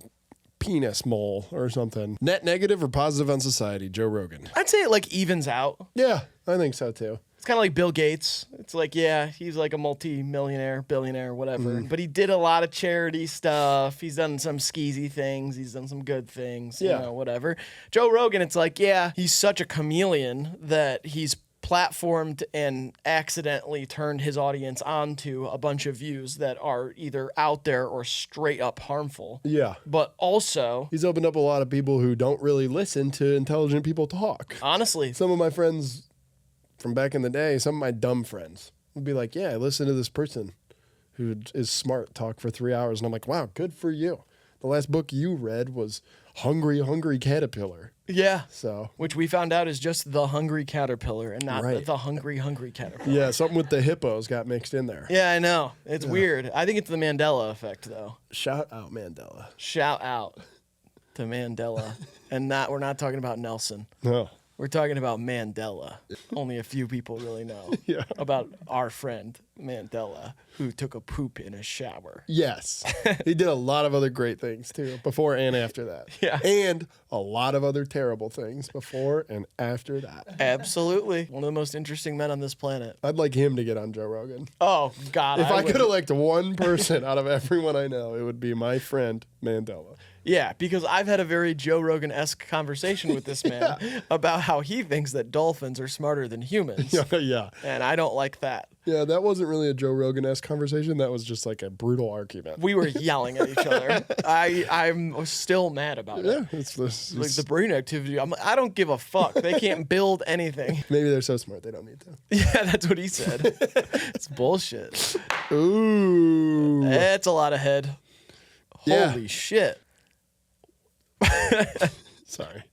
B: penis mole or something. Net negative or positive on society, Joe Rogan.
A: I'd say it like evens out.
B: Yeah, I think so too.
A: It's kind of like Bill Gates. It's like, yeah, he's like a multi-millionaire, billionaire, whatever. But he did a lot of charity stuff. He's done some skeezy things. He's done some good things,
B: Yeah.
A: you know, whatever. Joe Rogan, it's like, yeah, he's such a chameleon that he's platformed and accidentally turned his audience onto a bunch of views that are either out there or straight up harmful.
B: Yeah.
A: But also,
B: He's opened up a lot of people who don't really listen to intelligent people talk.
A: honestly,
B: Some of my friends from back in the day, some of my dumb friends would be like, yeah, I listen to this person who is smart talk for 3 hours. And I'm like, wow, good for you. The last book you read was Hungry, Hungry Caterpillar.
A: yeah.
B: So,
A: Which we found out is just the hungry caterpillar and not
B: Right.
A: the hungry, hungry caterpillar.
B: yeah, something with the hippos got mixed in there.
A: Yeah, I know. It's weird. I think it's the Mandela effect, though.
B: Shout out Mandela.
A: Shout out to Mandela. And we're not talking about Nelson.
B: No.
A: We're talking about Mandela. Only a few people really know
B: Yeah.
A: about our friend Mandela, who took a poop in a shower.
B: Yes. He did a lot of other great things too, before and after that.
A: Yeah.
B: And a lot of other terrible things before and after that.
A: Absolutely. One of the most interesting men on this planet.
B: I'd like him to get on Joe Rogan.
A: Oh, God.
B: If I
A: would-
B: could elect one person out of everyone I know, it would be my friend Mandela.
A: Yeah, because I've had a very Joe Rogan-esque conversation with this man about how he thinks that dolphins are smarter than humans.
B: Yeah.
A: And I don't like that.
B: Yeah, that wasn't really a Joe Rogan-esque conversation. That was just like a brutal argument.
A: We were yelling at each other. I'm still mad about
B: Yeah,
A: it.
B: it's this.
A: Like the brain activity. I don't give a fuck. They can't build anything.
B: Maybe they're so smart they don't need to.
A: Yeah, that's what he said. It's bullshit.
B: Ooh.
A: That's a lot of head.
B: Yeah.
A: Holy shit.
B: Sorry.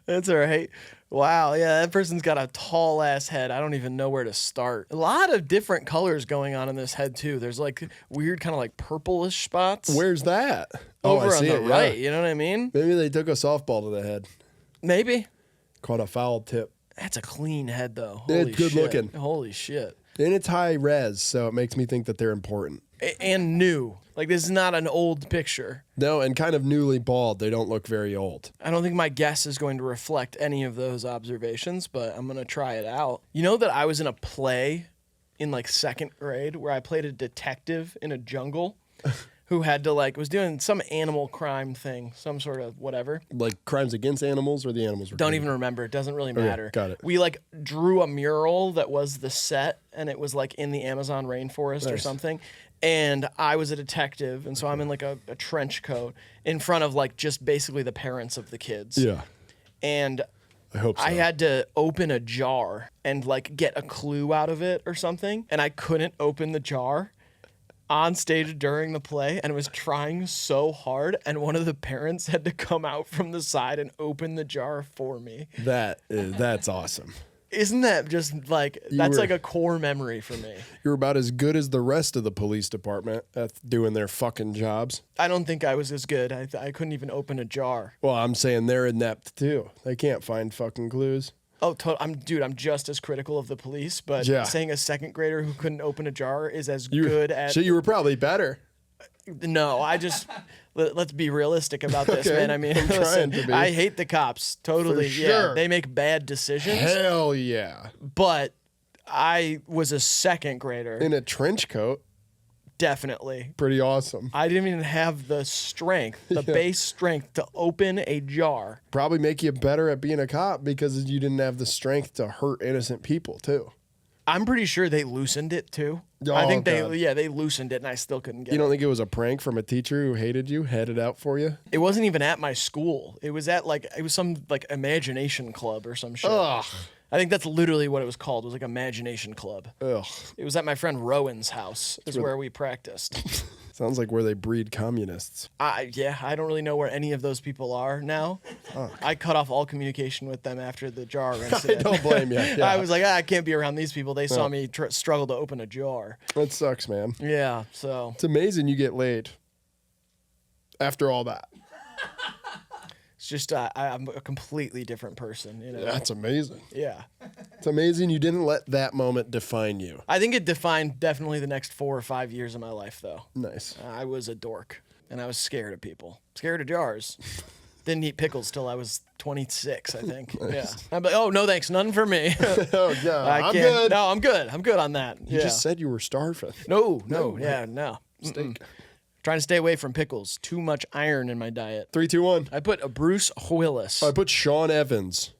A: That's all right. Wow, yeah, that person's got a tall ass head. I don't even know where to start. A lot of different colors going on in this head too. There's like weird kind of like purplish spots
B: Where's that?
A: over
B: I
A: on
B: see
A: the
B: it, yeah.
A: right. You know what I mean?
B: Maybe they took a softball to the head.
A: Maybe.
B: Caught a foul tip.
A: That's a clean head though.
B: Yeah,
A: Holy
B: it's good
A: shit.
B: looking.
A: Holy shit.
B: And it's high res, so it makes me think that they're important.
A: And new. Like this is not an old picture.
B: No, and kind of newly bald. They don't look very old.
A: I don't think my guess is going to reflect any of those observations, but I'm going to try it out. You know that I was in a play in like second grade where I played a detective in a jungle who had to was doing some animal crime thing, some sort of whatever.
B: Like crimes against animals or the animals were
A: Don't
B: crazy?
A: even remember. It doesn't really matter.
B: got it.
A: We drew a mural that was the set and it was like in the Amazon rainforest or
B: Nice.
A: something. And I was a detective, and so I'm in like a trench coat in front of just basically the parents of the kids.
B: Yeah,
A: And
B: I hope so.
A: I had to open a jar and get a clue out of it or something, and I couldn't open the jar on stage during the play, and I was trying so hard, and one of the parents had to come out from the side and open the jar for me.
B: That's awesome.
A: Isn't that just that's
B: were-
A: like a core memory for me?
B: You're about as good as the rest of the police department at doing their fucking jobs.
A: I don't think I was as good. I couldn't even open a jar.
B: Well, I'm saying they're inept too. They can't find fucking clues.
A: Oh, I'm just as critical of the police, but
B: Yeah.
A: saying a second grader who couldn't open a jar is as good at.
B: So you were probably better.
A: No, let's be realistic about this,
B: Okay,
A: man. I mean,
B: I'm trying
A: listen,
B: to be.
A: I hate the cops. Totally.
B: For
A: Yeah.
B: sure.
A: They make bad decisions,
B: Hell yeah.
A: but I was a second grader.
B: In a trench coat.
A: Definitely.
B: Pretty awesome.
A: I didn't even have the strength, the base strength to open a jar.
B: Probably make you better at being a cop because you didn't have the strength to hurt innocent people too.
A: I'm pretty sure they loosened it too.
B: Oh,
A: I think
B: God.
A: they loosened it and I still couldn't get
B: You
A: it.
B: don't think it was a prank from a teacher who hated you, had it out for you?
A: It wasn't even at my school. It was at it was some imagination club or some shit.
B: Ugh.
A: I think that's literally what it was called. It was like Imagination Club.
B: Ugh.
A: It was at my friend Rowan's house. Is where we practiced.
B: Sounds like where they breed communists.
A: I don't really know where any of those people are now. I cut off all communication with them after the jar incident.
B: I don't blame you. Yeah.
A: I was like, I can't be around these people. They saw me struggle to open a jar.
B: That sucks, man.
A: Yeah, so.
B: It's amazing you get laid after all that.
A: It's just I'm a completely different person, you know.
B: That's amazing.
A: Yeah.
B: It's amazing you didn't let that moment define you.
A: I think it defined definitely the next 4 or 5 years of my life, though.
B: Nice.
A: I was a dork, and I was scared of people. Scared of jars. Didn't eat pickles till I was 26, I think.
B: Nice.
A: Yeah. I'm like, oh, no thanks, none for me.
B: Oh, God.
A: I
B: I'm
A: can't.
B: good.
A: No, I'm good. I'm good on that.
B: You just said you were starving.
A: No.
B: No.
A: Yeah, no.
B: Steak.
A: Trying to stay away from pickles. Too much iron in my diet.
B: 3, 2, 1.
A: I put a Bruce Willis.
B: I put Sean Evans.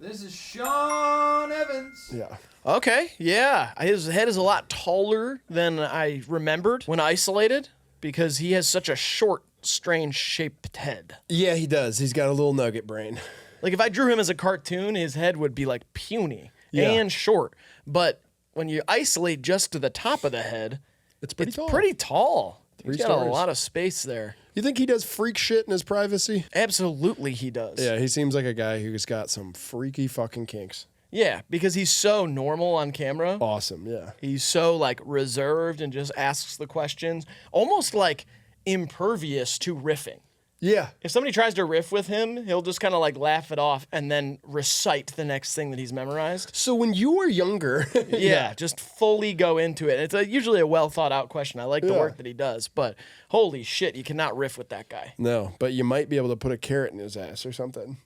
C: This is Sean Evans.
B: Yeah.
A: Okay, yeah. His head is a lot taller than I remembered when isolated because he has such a short, strange shaped head.
B: Yeah, he does. He's got a little nugget brain.
A: Like if I drew him as a cartoon, his head would be like puny and short. But when you isolate just to the top of the head,
B: It's pretty tall.
A: pretty tall. He's got
B: stories.
A: a lot of space there.
B: You think he does freak shit in his privacy?
A: Absolutely he does.
B: Yeah, he seems like a guy who's got some freaky fucking kinks.
A: Yeah, because he's so normal on camera.
B: Awesome, yeah.
A: He's so like reserved and just asks the questions, almost like impervious to riffing.
B: Yeah.
A: If somebody tries to riff with him, he'll just kind of like laugh it off and then recite the next thing that he's memorized.
B: So when you were younger,
A: Yeah, just fully go into it. It's usually a well thought out question. I like the
B: Yeah.
A: work that he does, but holy shit, you cannot riff with that guy.
B: No, but you might be able to put a carrot in his ass or something.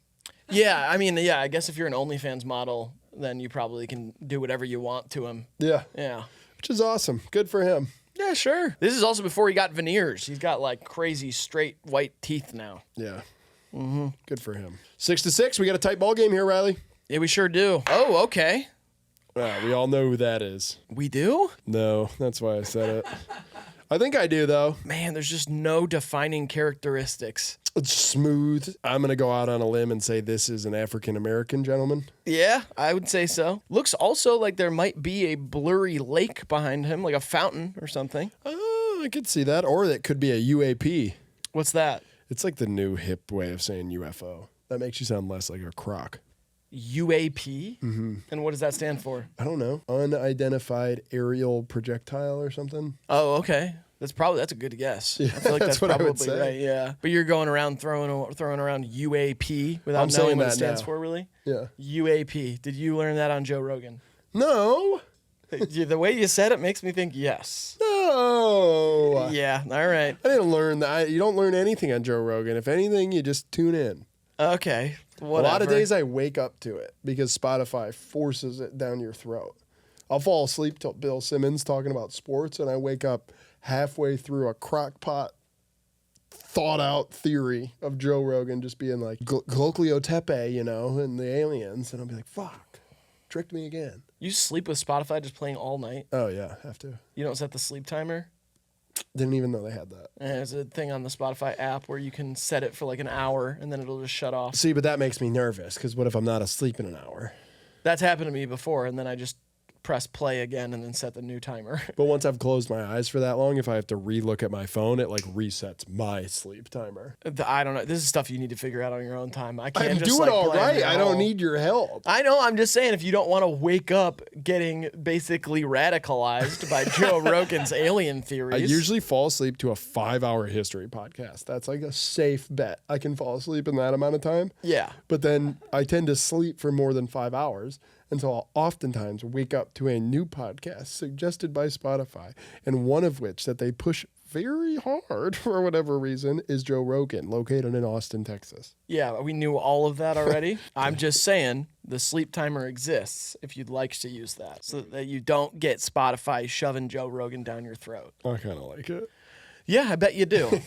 A: Yeah, I mean, I guess if you're an OnlyFans model, then you probably can do whatever you want to him.
B: Yeah.
A: Yeah.
B: Which is awesome. Good for him.
A: Yeah, sure. This is also before he got veneers. He's got like crazy straight white teeth now.
B: Yeah. Good for him. 6-6. We got a tight ball game here, Riley.
A: Yeah, we sure do. Oh, okay.
B: We all know who that is.
A: We do?
B: No, that's why I said it. I think I do, though.
A: Man, there's just no defining characteristics.
B: It's smooth. I'm going to go out on a limb and say this is an African-American gentleman.
A: Yeah, I would say so. Looks also like there might be a blurry lake behind him, like a fountain or something.
B: I could see that. Or that could be a UAP.
A: What's that?
B: It's like the new hip way of saying UFO. That makes you sound less like a croc.
A: UAP? Mm-hmm. And what does that stand for?
B: I don't know. Unidentified aerial projectile or something.
A: Oh, okay. That's a good guess. I feel like
B: that's
A: that's
B: what I
A: probably
B: would say.
A: right. Yeah, but you're going around throwing around UAP without
B: I'm
A: knowing
B: saying
A: what it
B: that
A: stands
B: now.
A: for, really.
B: Yeah.
A: UAP. Did you learn that on Joe Rogan?
B: No.
A: The way you said it makes me think yes.
B: No.
A: Yeah. All right.
B: I didn't learn that. You don't learn anything on Joe Rogan. If anything, you just tune in.
A: Okay. Whatever.
B: A lot of days I wake up to it because Spotify forces it down your throat. I'll fall asleep till Bill Simmons talking about sports, and I wake up halfway through a crockpot thought out theory of Joe Rogan just being like Glocliotepe, and the aliens, and I'll be like, fuck, tricked me again.
A: You sleep with Spotify just playing all night?
B: Oh yeah, have to.
A: You don't set the sleep timer?
B: Didn't even know they had that.
A: And there's a thing on the Spotify app where you can set it for like an hour and then it'll just shut off.
B: See, but that makes me nervous because what if I'm not asleep in an hour?
A: That's happened to me before, and then I just press play again and then set the new timer.
B: But once I've closed my eyes for that long, if I have to re-look at my phone, it like resets my sleep timer.
A: I don't know. This is stuff you need to figure out on your own time. I can't
B: I'm
A: just
B: doing
A: like,
B: all
A: plan
B: right.
A: it
B: I
A: all.
B: don't need your help.
A: I know. I'm just saying, if you don't want to wake up getting basically radicalized by Joe Rogan's alien
B: I
A: theories.
B: usually fall asleep to a 5-hour history podcast. That's like a safe bet. I can fall asleep in that amount of time.
A: Yeah.
B: But then I tend to sleep for more than 5 hours. And so I'll oftentimes wake up to a new podcast suggested by Spotify, and one of which that they push very hard for whatever reason is Joe Rogan, located in Austin, Texas.
A: Yeah, we knew all of that already. I'm just saying the sleep timer exists if you'd like to use that so that you don't get Spotify shoving Joe Rogan down your throat.
B: I kind of like it.
A: Yeah, I bet you do.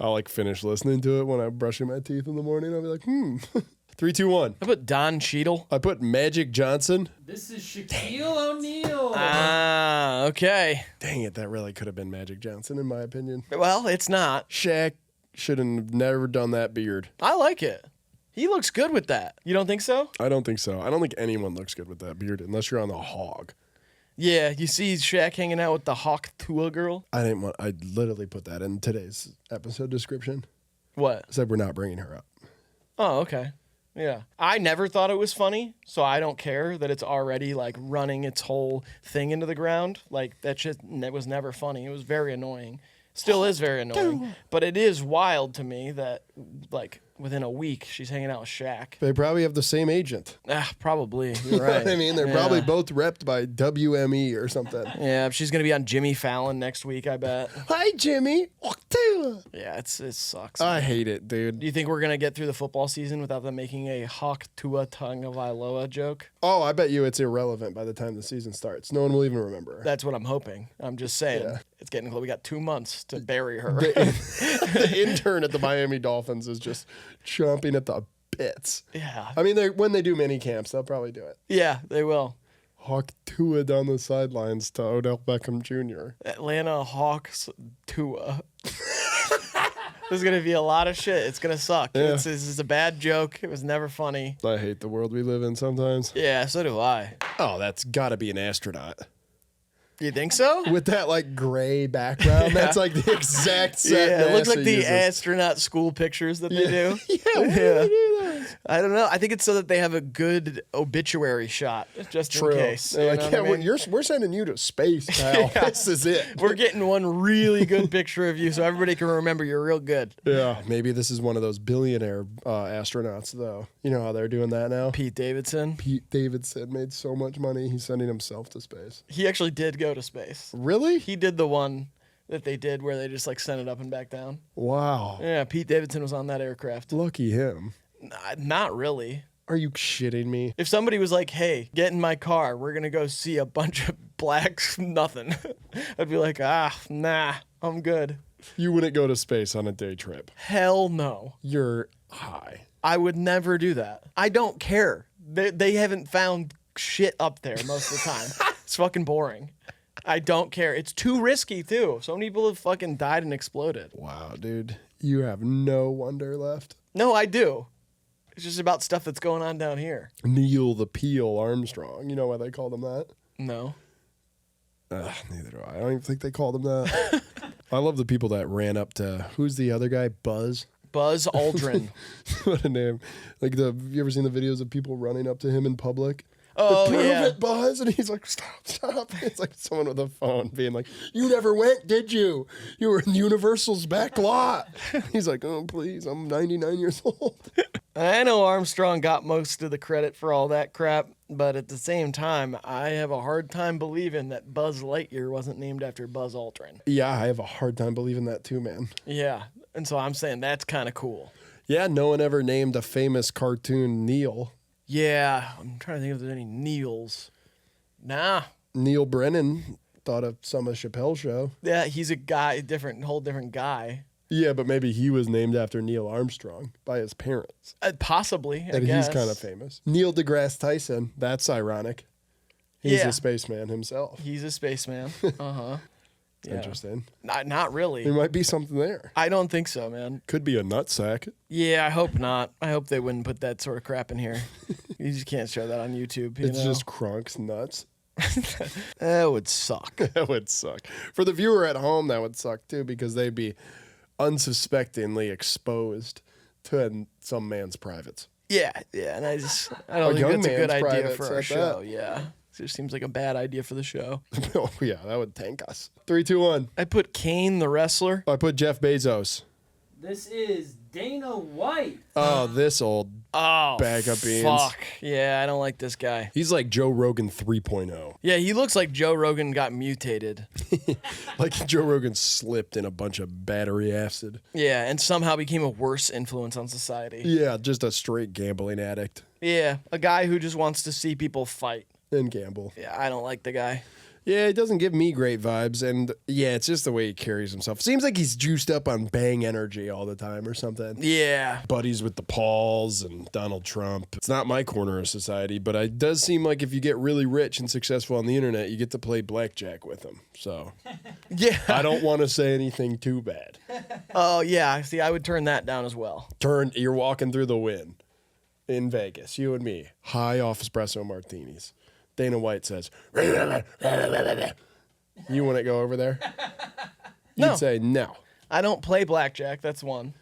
B: I'll like finish listening to it when I'm brushing my teeth in the morning. I'll be like, 3, 2, 1.
A: I put Don Cheadle.
B: I put Magic Johnson.
C: This is Shaquille O'Neal.
A: Ah, okay.
B: Dang it, that really could have been Magic Johnson in my opinion.
A: Well, it's not.
B: Shaq should have never done that beard.
A: I like it. He looks good with that. You don't think so?
B: I don't think so. I don't think anyone looks good with that beard unless you're on the hog.
A: Yeah, you see Shaq hanging out with the Hawk Tua girl?
B: I literally put that in today's episode description.
A: What?
B: Said we're not bringing her up.
A: Oh, okay. Yeah. I never thought it was funny, so I don't care that it's already like running its whole thing into the ground. Like that shit was never funny. It was very annoying. Still is very annoying. But it is wild to me that like within a week she's hanging out with Shaq.
B: They probably have the same agent.
A: Probably. You're
B: You know
A: right.
B: what I mean? They're probably both repped by WME or something.
A: Yeah, she's gonna be on Jimmy Fallon next week, I bet.
B: Hi, Jimmy.
A: Yeah, it sucks.
B: I hate it,
A: Do
B: dude.
A: you think we're gonna get through the football season without them making a Hawk Tua Tagovailoa joke?
B: Oh, I bet you it's irrelevant by the time the season starts. No one will even remember.
A: That's what I'm hoping. I'm just saying.
B: Yeah.
A: It's getting close. We got 2 months to bury her.
B: The intern at the Miami Dolphins is just chomping at the bits.
A: Yeah.
B: I mean, when they do mini camps, they'll probably do it.
A: Yeah, they will.
B: Hawk Tua down the sidelines to Odell Beckham Jr.
A: Atlanta Hawks Tua. There's going to be a lot of shit. It's going to suck.
B: Yeah.
A: This is a bad joke. It was never funny.
B: I hate the world we live in sometimes.
A: Yeah, so do I.
B: Oh, that's got to be an astronaut.
A: You think so?
B: With that, like, gray background.
A: Yeah.
B: That's, like, the exact set
A: Yeah, it looks
B: NASA
A: like the
B: uses.
A: astronaut school pictures that they do.
B: Yeah, why do they do that?
A: I don't know. I think it's so that they have a good obituary shot, just
B: True.
A: in case.
B: They're
A: You
B: like,
A: know
B: yeah,
A: what I mean?
B: we're sending you to space, pal.
A: Yeah.
B: This is it.
A: We're getting one really good picture of you so everybody can remember you're real good.
B: Yeah, maybe this is one of those billionaire astronauts, though. You know how they're doing that now?
A: Pete Davidson.
B: Pete Davidson made so much money, he's sending himself to space.
A: He actually did go to space.
B: Really?
A: He did the one that they did where they just like sent it up and back down.
B: Wow.
A: Yeah, Pete Davidson was on that aircraft.
B: Lucky him.
A: Not really.
B: Are you shitting me?
A: If somebody was like, hey, get in my car, we're going to go see a bunch of blacks, nothing. I'd be like, nah, I'm good.
B: You wouldn't go to space on a day trip.
A: Hell no.
B: You're high.
A: I would never do that. I don't care. They haven't found shit up there most of the time. It's fucking boring. I don't care. It's too risky, too. So many people have fucking died and exploded.
B: Wow, dude. You have no wonder left.
A: No, I do. It's just about stuff that's going on down here.
B: Neil the Peel Armstrong. You know why they called him that?
A: No.
B: Neither do I. I don't even think they called him that. I love the people that ran up to, who's the other guy? Buzz?
A: Buzz Aldrin.
B: What a name. Like, have you ever seen the videos of people running up to him in public?
A: Oh,
B: Prove
A: yeah.
B: it, Buzz. And he's like, stop. It's like someone with a phone being like, you never went, did you? You were in Universal's back lot. He's like, oh, please, I'm 99 years old.
A: I know Armstrong got most of the credit for all that crap, but at the same time, I have a hard time believing that Buzz Lightyear wasn't named after Buzz Aldrin.
B: Yeah, I have a hard time believing that too, man.
A: Yeah, and so I'm saying that's kind of cool.
B: Yeah, no one ever named a famous cartoon Neil.
A: Yeah, I'm trying to think if there's any Neils. Nah.
B: Neil Brennan thought of some of Chappelle's show.
A: Yeah, he's a guy, whole different guy.
B: Yeah, but maybe he was named after Neil Armstrong by his parents.
A: Possibly, I
B: And
A: guess.
B: he's kind of famous. Neil deGrasse Tyson, that's ironic. He's
A: Yeah.
B: a spaceman himself.
A: He's a spaceman. Uh-huh. Yeah.
B: Interesting.
A: Not really.
B: There might be something there.
A: I don't think so, man.
B: Could be a nutsack.
A: Yeah, I hope not. I hope they wouldn't put that sort of crap in here. You just can't show that on YouTube. You
B: It's
A: know?
B: just Kronk's nuts.
A: That would suck.
B: That would suck. For the viewer at home, that would suck too, because they'd be unsuspectingly exposed to some man's privates.
A: Yeah, and I don't
B: A
A: think
B: young
A: that's a good
B: man's
A: idea
B: privates
A: for our
B: at
A: show.
B: that.
A: Yeah. It just seems like a bad idea for the show.
B: Oh, yeah, that would tank us. 3, 2, 1.
A: I put Kane the wrestler.
B: I put Jeff Bezos.
C: This is Dana White.
B: Oh, this old
A: Oh,
B: bag of beans.
A: fuck. Yeah, I don't like this guy.
B: He's like Joe Rogan 3.0.
A: Yeah, he looks like Joe Rogan got mutated.
B: Like Joe Rogan slipped in a bunch of battery acid.
A: Yeah, and somehow became a worse influence on society.
B: Yeah, just a straight gambling addict
A: Yeah, a guy who just wants to see people fight.
B: and gamble.
A: Yeah, I don't like the guy.
B: Yeah, it doesn't give me great vibes. And yeah, it's just the way he carries himself. Seems like he's juiced up on Bang energy all the time or something.
A: Yeah.
B: Buddies with the Pauls and Donald Trump. It's not my corner of society, but it does seem like if you get really rich and successful on the internet, you get to play blackjack with them. So
A: Yeah.
B: I don't want to say anything too bad.
A: Oh, yeah. See, I would turn that down as well.
B: You're walking through the wind. in Vegas, you and me, high off espresso martinis. Dana White says, you wouldn't go over there?
A: No.
B: You'd say no.
A: I don't play blackjack. That's one.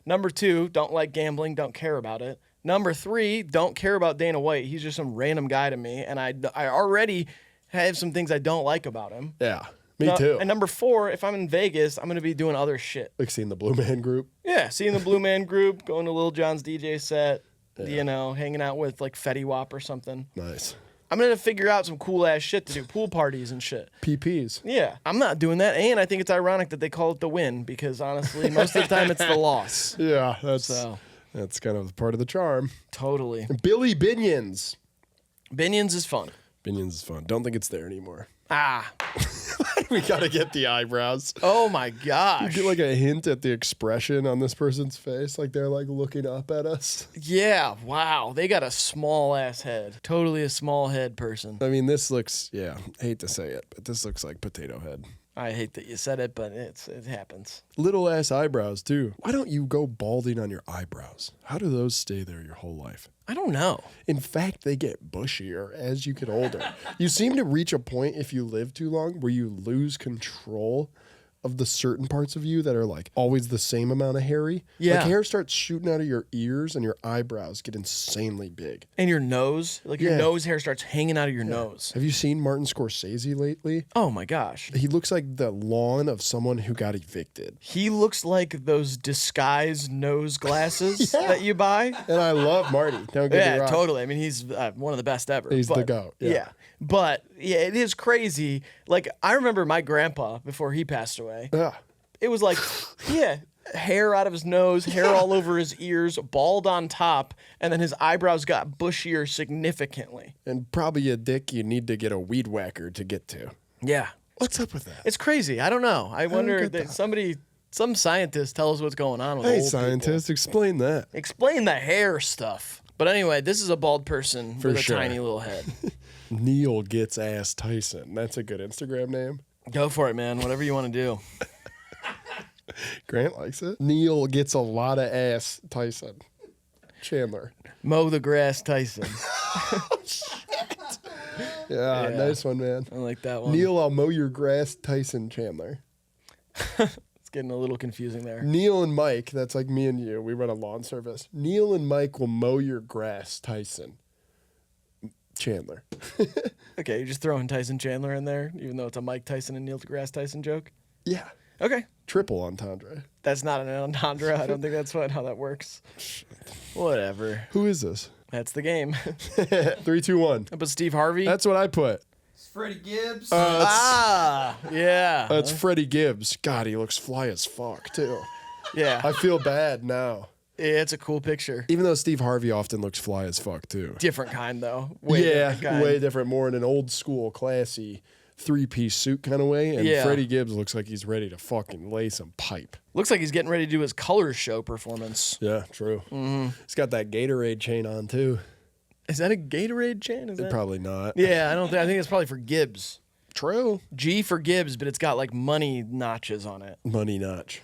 A: Number 2, don't like gambling. Don't care about it. Number 3, don't care about Dana White. He's just some random guy to me, and I already have some things I don't like about him.
B: Yeah, me too.
A: And number 4, if I'm in Vegas, I'm gonna be doing other shit.
B: Like seeing the Blue Man Group.
A: Yeah, seeing the Blue Man Group, going to Lil Jon's DJ set, you know, hanging out with like Fetty Wap or something.
B: Nice.
A: I'm gonna figure out some cool ass shit to do, pool parties and shit.
B: PPs.
A: Yeah, I'm not doing that, and I think it's ironic that they call it the win because honestly, most of the time it's the loss.
B: Yeah, that's kind of part of the charm.
A: Totally.
B: Billy Binions.
A: Binions is fun.
B: Binions is fun. Don't think it's there anymore.
A: Ah.
B: We gotta get the eyebrows.
A: Oh my gosh.
B: You get like a hint at the expression on this person's face, like they're like looking up at us.
A: Yeah, wow. They got a small ass head. Totally a small head person.
B: I mean, this looks, hate to say it, but this looks like potato head.
A: I hate that you said it, but it happens.
B: Little ass eyebrows too. Why don't you go balding on your eyebrows? How do those stay there your whole life?
A: I don't know.
B: In fact, they get bushier as you get older. You seem to reach a point if you live too long where you lose control of the certain parts of you that are like always the same amount of hairy.
A: Yeah.
B: Like hair starts shooting out of your ears and your eyebrows get insanely big.
A: And your nose, like your
B: Yeah.
A: nose hair starts hanging out of your nose.
B: Have you seen Martin Scorsese lately?
A: Oh my gosh.
B: He looks like the lawn of someone who got evicted.
A: He looks like those disguised nose glasses
B: Yeah.
A: that you buy.
B: And I love Marty. Don't get me
A: Yeah,
B: wrong.
A: totally. I mean, he's one of the best ever.
B: He's the GOAT, yeah.
A: But yeah, it is crazy. Like I remember my grandpa before he passed away.
B: Yeah.
A: It was like, hair out of his nose, hair all over his ears, bald on top, and then his eyebrows got bushier significantly.
B: And probably a dick you need to get a weed whacker to get to.
A: Yeah.
B: What's up with that?
A: It's crazy. I don't know. I wonder
B: get
A: that
B: that.
A: some scientist tell us what's going on with
B: Hey,
A: old
B: scientist, explain that.
A: people. Explain the hair stuff. But anyway, this is a bald person with a
B: sure.
A: tiny little head.
B: Neil Gets Ass Tyson. That's a good Instagram name.
A: Go for it, man. Whatever you want to do.
B: Grant likes it. Neil Gets a Lot of Ass Tyson. Chandler.
A: Mow the grass, Tyson.
B: Yeah,
A: Yeah.
B: nice one, man.
A: I like that one.
B: Neil, I'll mow your grass, Tyson Chandler.
A: It's getting a little confusing there.
B: Neil and Mike, that's like me and you. We run a lawn service. Neil and Mike will mow your grass, Tyson Chandler.
A: Okay, you're just throwing Tyson Chandler in there, even though it's a Mike Tyson and Neil deGrasse Tyson joke.
B: Yeah.
A: Okay.
B: Triple entendre.
A: That's not an entendre. I don't think that's how that works. Whatever.
B: Who is this?
A: That's the game.
B: 3, 2, 1.
A: But Steve Harvey?
B: That's what I put.
C: It's Freddie Gibbs.
A: Yeah.
B: That's Freddie Gibbs. God, he looks fly as fuck, too.
A: Yeah.
B: I feel bad now.
A: Yeah, it's a cool picture.
B: Even though Steve Harvey often looks fly as fuck, too.
A: Different kind, though.
B: Yeah,
A: different kind.
B: way different. More in an old school, classy, three-piece suit kind of way. And
A: Yeah.
B: Freddie Gibbs looks like he's ready to fucking lay some pipe.
A: Looks like he's getting ready to do his Colors show performance.
B: Yeah, true. He's got that Gatorade chain on, too.
A: Is that a Gatorade chain? Is that?
B: Probably not.
A: Yeah, I think it's probably for Gibbs.
B: True.
A: G for Gibbs, but it's got like money notches on it.
B: Money notch.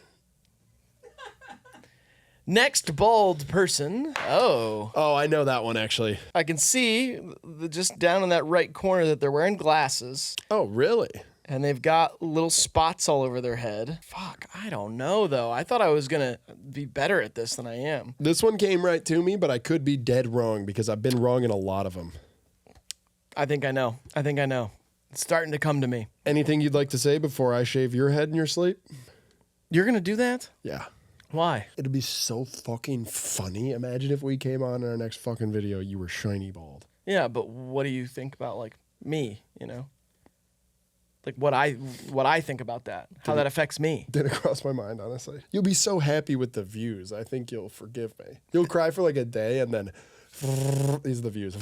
A: Next bald person. Oh.
B: Oh, I know that one, actually.
A: I can see just down in that right corner that they're wearing glasses
B: Oh, really?
A: and they've got little spots all over their head. Fuck, I don't know though. I thought I was going to be better at this than I am.
B: This one came right to me, but I could be dead wrong because I've been wrong in a lot of them.
A: I think I know. It's starting to come to me.
B: Anything you'd like to say before I shave your head in your sleep?
A: You're going to do that?
B: Yeah.
A: Why?
B: It'd be so fucking funny. Imagine if we came on in our next fucking video, you were shiny bald.
A: Yeah, but what do you think about like me, you know? Like what I think about that. How that affects me.
B: Didn't cross my mind, honestly. You'll be so happy with the views. I think you'll forgive me. You'll cry for like a day and then these are the views.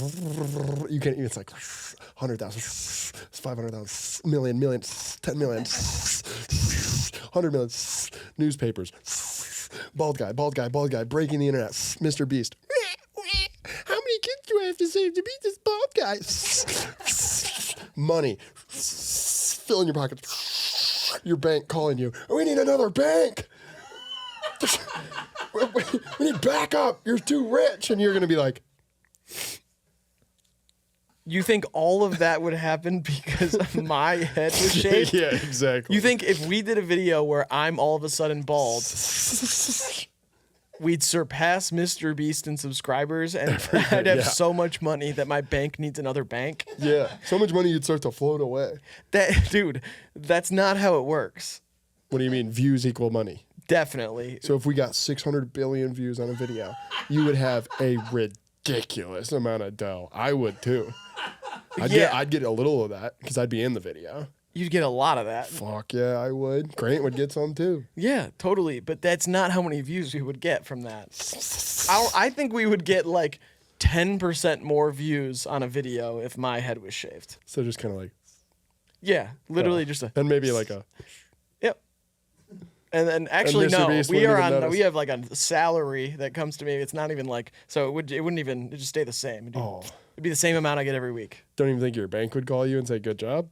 B: You can't, it's like 100,000, 500,000, million, 10 million, 100 million, newspapers. Bald guy, breaking the internet. Mr. Beast. How many kids do I have to save to beat this bald guy? Money. Fill in your pocket. Your bank calling you. We need another bank. We need backup. You're too rich. And you're going to be like,
A: You think all of that would happen because my head was shaved?
B: Yeah, exactly.
A: You think if we did a video where I'm all of a sudden bald, we'd surpass Mr. Beast in subscribers, and I'd have
B: yeah.
A: so much money that my bank needs another bank?
B: Yeah, so much money you'd start to float away.
A: Dude, that's not how it works.
B: What do you mean views equal money?
A: Definitely.
B: So if we got 600 billion views on a video, you would have a ridiculous amount of dough. I would too. I'd get a little of that because I'd be in the video.
A: You'd get a lot of that.
B: Fuck yeah, I would. Grant would get some too.
A: Yeah, totally. But that's not how many views we would get from that. I think we would get like 10% more views on a video if my head was shaved.
B: So just kind of like.
A: Yeah, literally just a.
B: And maybe like a.
A: Yep. And then actually
B: Mr.
A: no,
B: Beast
A: we
B: wouldn't
A: are
B: even
A: on.
B: notice.
A: We have like a salary that comes to me. It's not even like so. It wouldn't even. It'd just stay the same. It'd be the same amount I get every week.
B: Don't even think your bank would call you and say good job?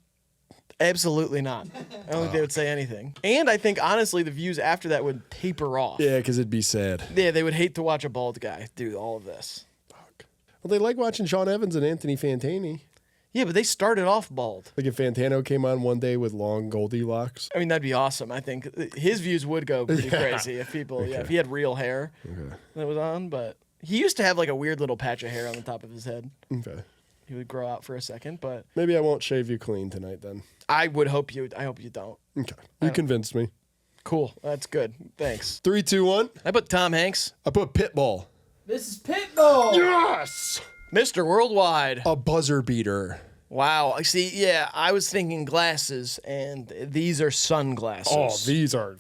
A: Absolutely not. I don't think they would say anything. And I think honestly, the views after that would taper off.
B: Yeah, because it'd be sad.
A: Yeah, they would hate to watch a bald guy do all of this.
B: Fuck. Well, they like watching Sean Evans and Anthony Fantani.
A: Yeah, but they started off bald.
B: Like if Fantano came on one day with long Goldilocks.
A: I mean, that'd be awesome. I think his views would go pretty crazy if people, if he had real hair that was on. But he used to have like a weird little patch of hair on the top of his head.
B: Okay.
A: He would grow out for a second, but
B: Maybe I won't shave you clean tonight then.
A: I hope you don't.
B: Okay. You convinced me.
A: Cool. That's good. Thanks.
B: 3, 2, 1.
A: I put Tom Hanks,
B: I put Pitbull.
C: This is Pitbull.
B: Yes!
A: Mr. Worldwide.
B: A buzzer beater.
A: Wow. I see. Yeah, I was thinking glasses, and these are sunglasses.
B: Oh, these are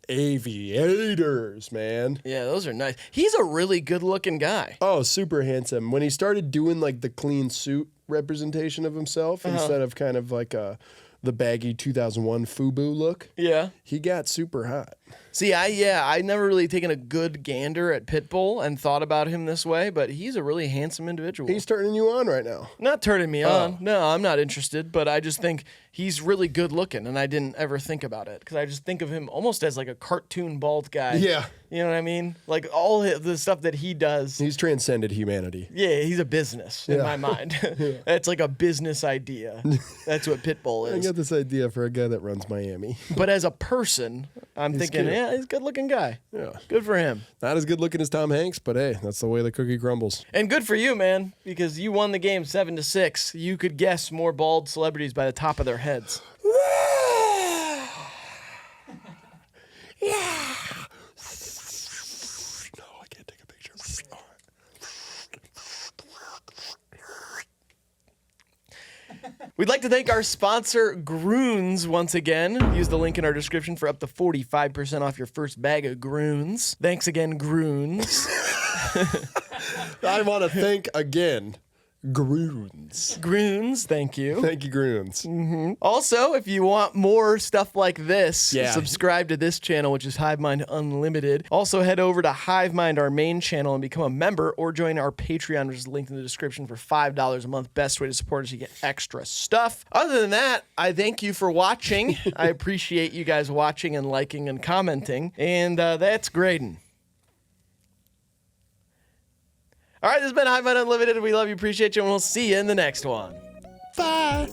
B: aviators, man.
A: Yeah, those are nice. He's a really good-looking guy.
B: Oh, super handsome. When he started doing like the clean suit representation of himself instead of kind of like the baggy 2001 FUBU look,
A: Yeah.
B: he got super hot.
A: See, I never really taken a good gander at Pitbull and thought about him this way, but he's a really handsome individual.
B: He's turning you on right now.
A: Not turning me on. No, I'm not interested, but I just think he's really good looking, and I didn't ever think about it because I just think of him almost as like a cartoon bald guy.
B: Yeah.
A: You know what I mean? Like all the stuff that he does.
B: He's transcended humanity.
A: Yeah, he's a business in my mind. That's like a business idea. That's what Pitbull
B: I
A: is.
B: got this idea for a guy that runs Miami.
A: But as a person, I'm thinking,
B: cute.
A: yeah, he's a good looking guy.
B: Yeah.
A: Good for him.
B: Not as good looking as Tom Hanks, but hey, that's the way the cookie crumbles.
A: And good for you, man, because you won the game 7-6. You could guess more bald celebrities by the top of their heads.
B: Yeah. No, I can't take a picture.
A: We'd like to thank our sponsor, Groons, once again. Use the link in our description for up to 45% off your first bag of Groons. Thanks again, Groons.
B: I want to thank again Groons.
A: Groons, thank you.
B: Thank you, Groons.
A: Also, if you want more stuff like this,
B: Yeah.
A: subscribe to this channel, which is HiveMind Unlimited. Also, head over to HiveMind, our main channel, and become a member, or join our Patreon, which is linked in the description for $5 a month. Best way to support us, you get extra stuff. Other than that, I thank you for watching. I appreciate you guys watching and liking and commenting. And that's Graydon. All right, this has been HiveMind Unlimited. We love you, appreciate you, and we'll see you in the next one.
B: Bye.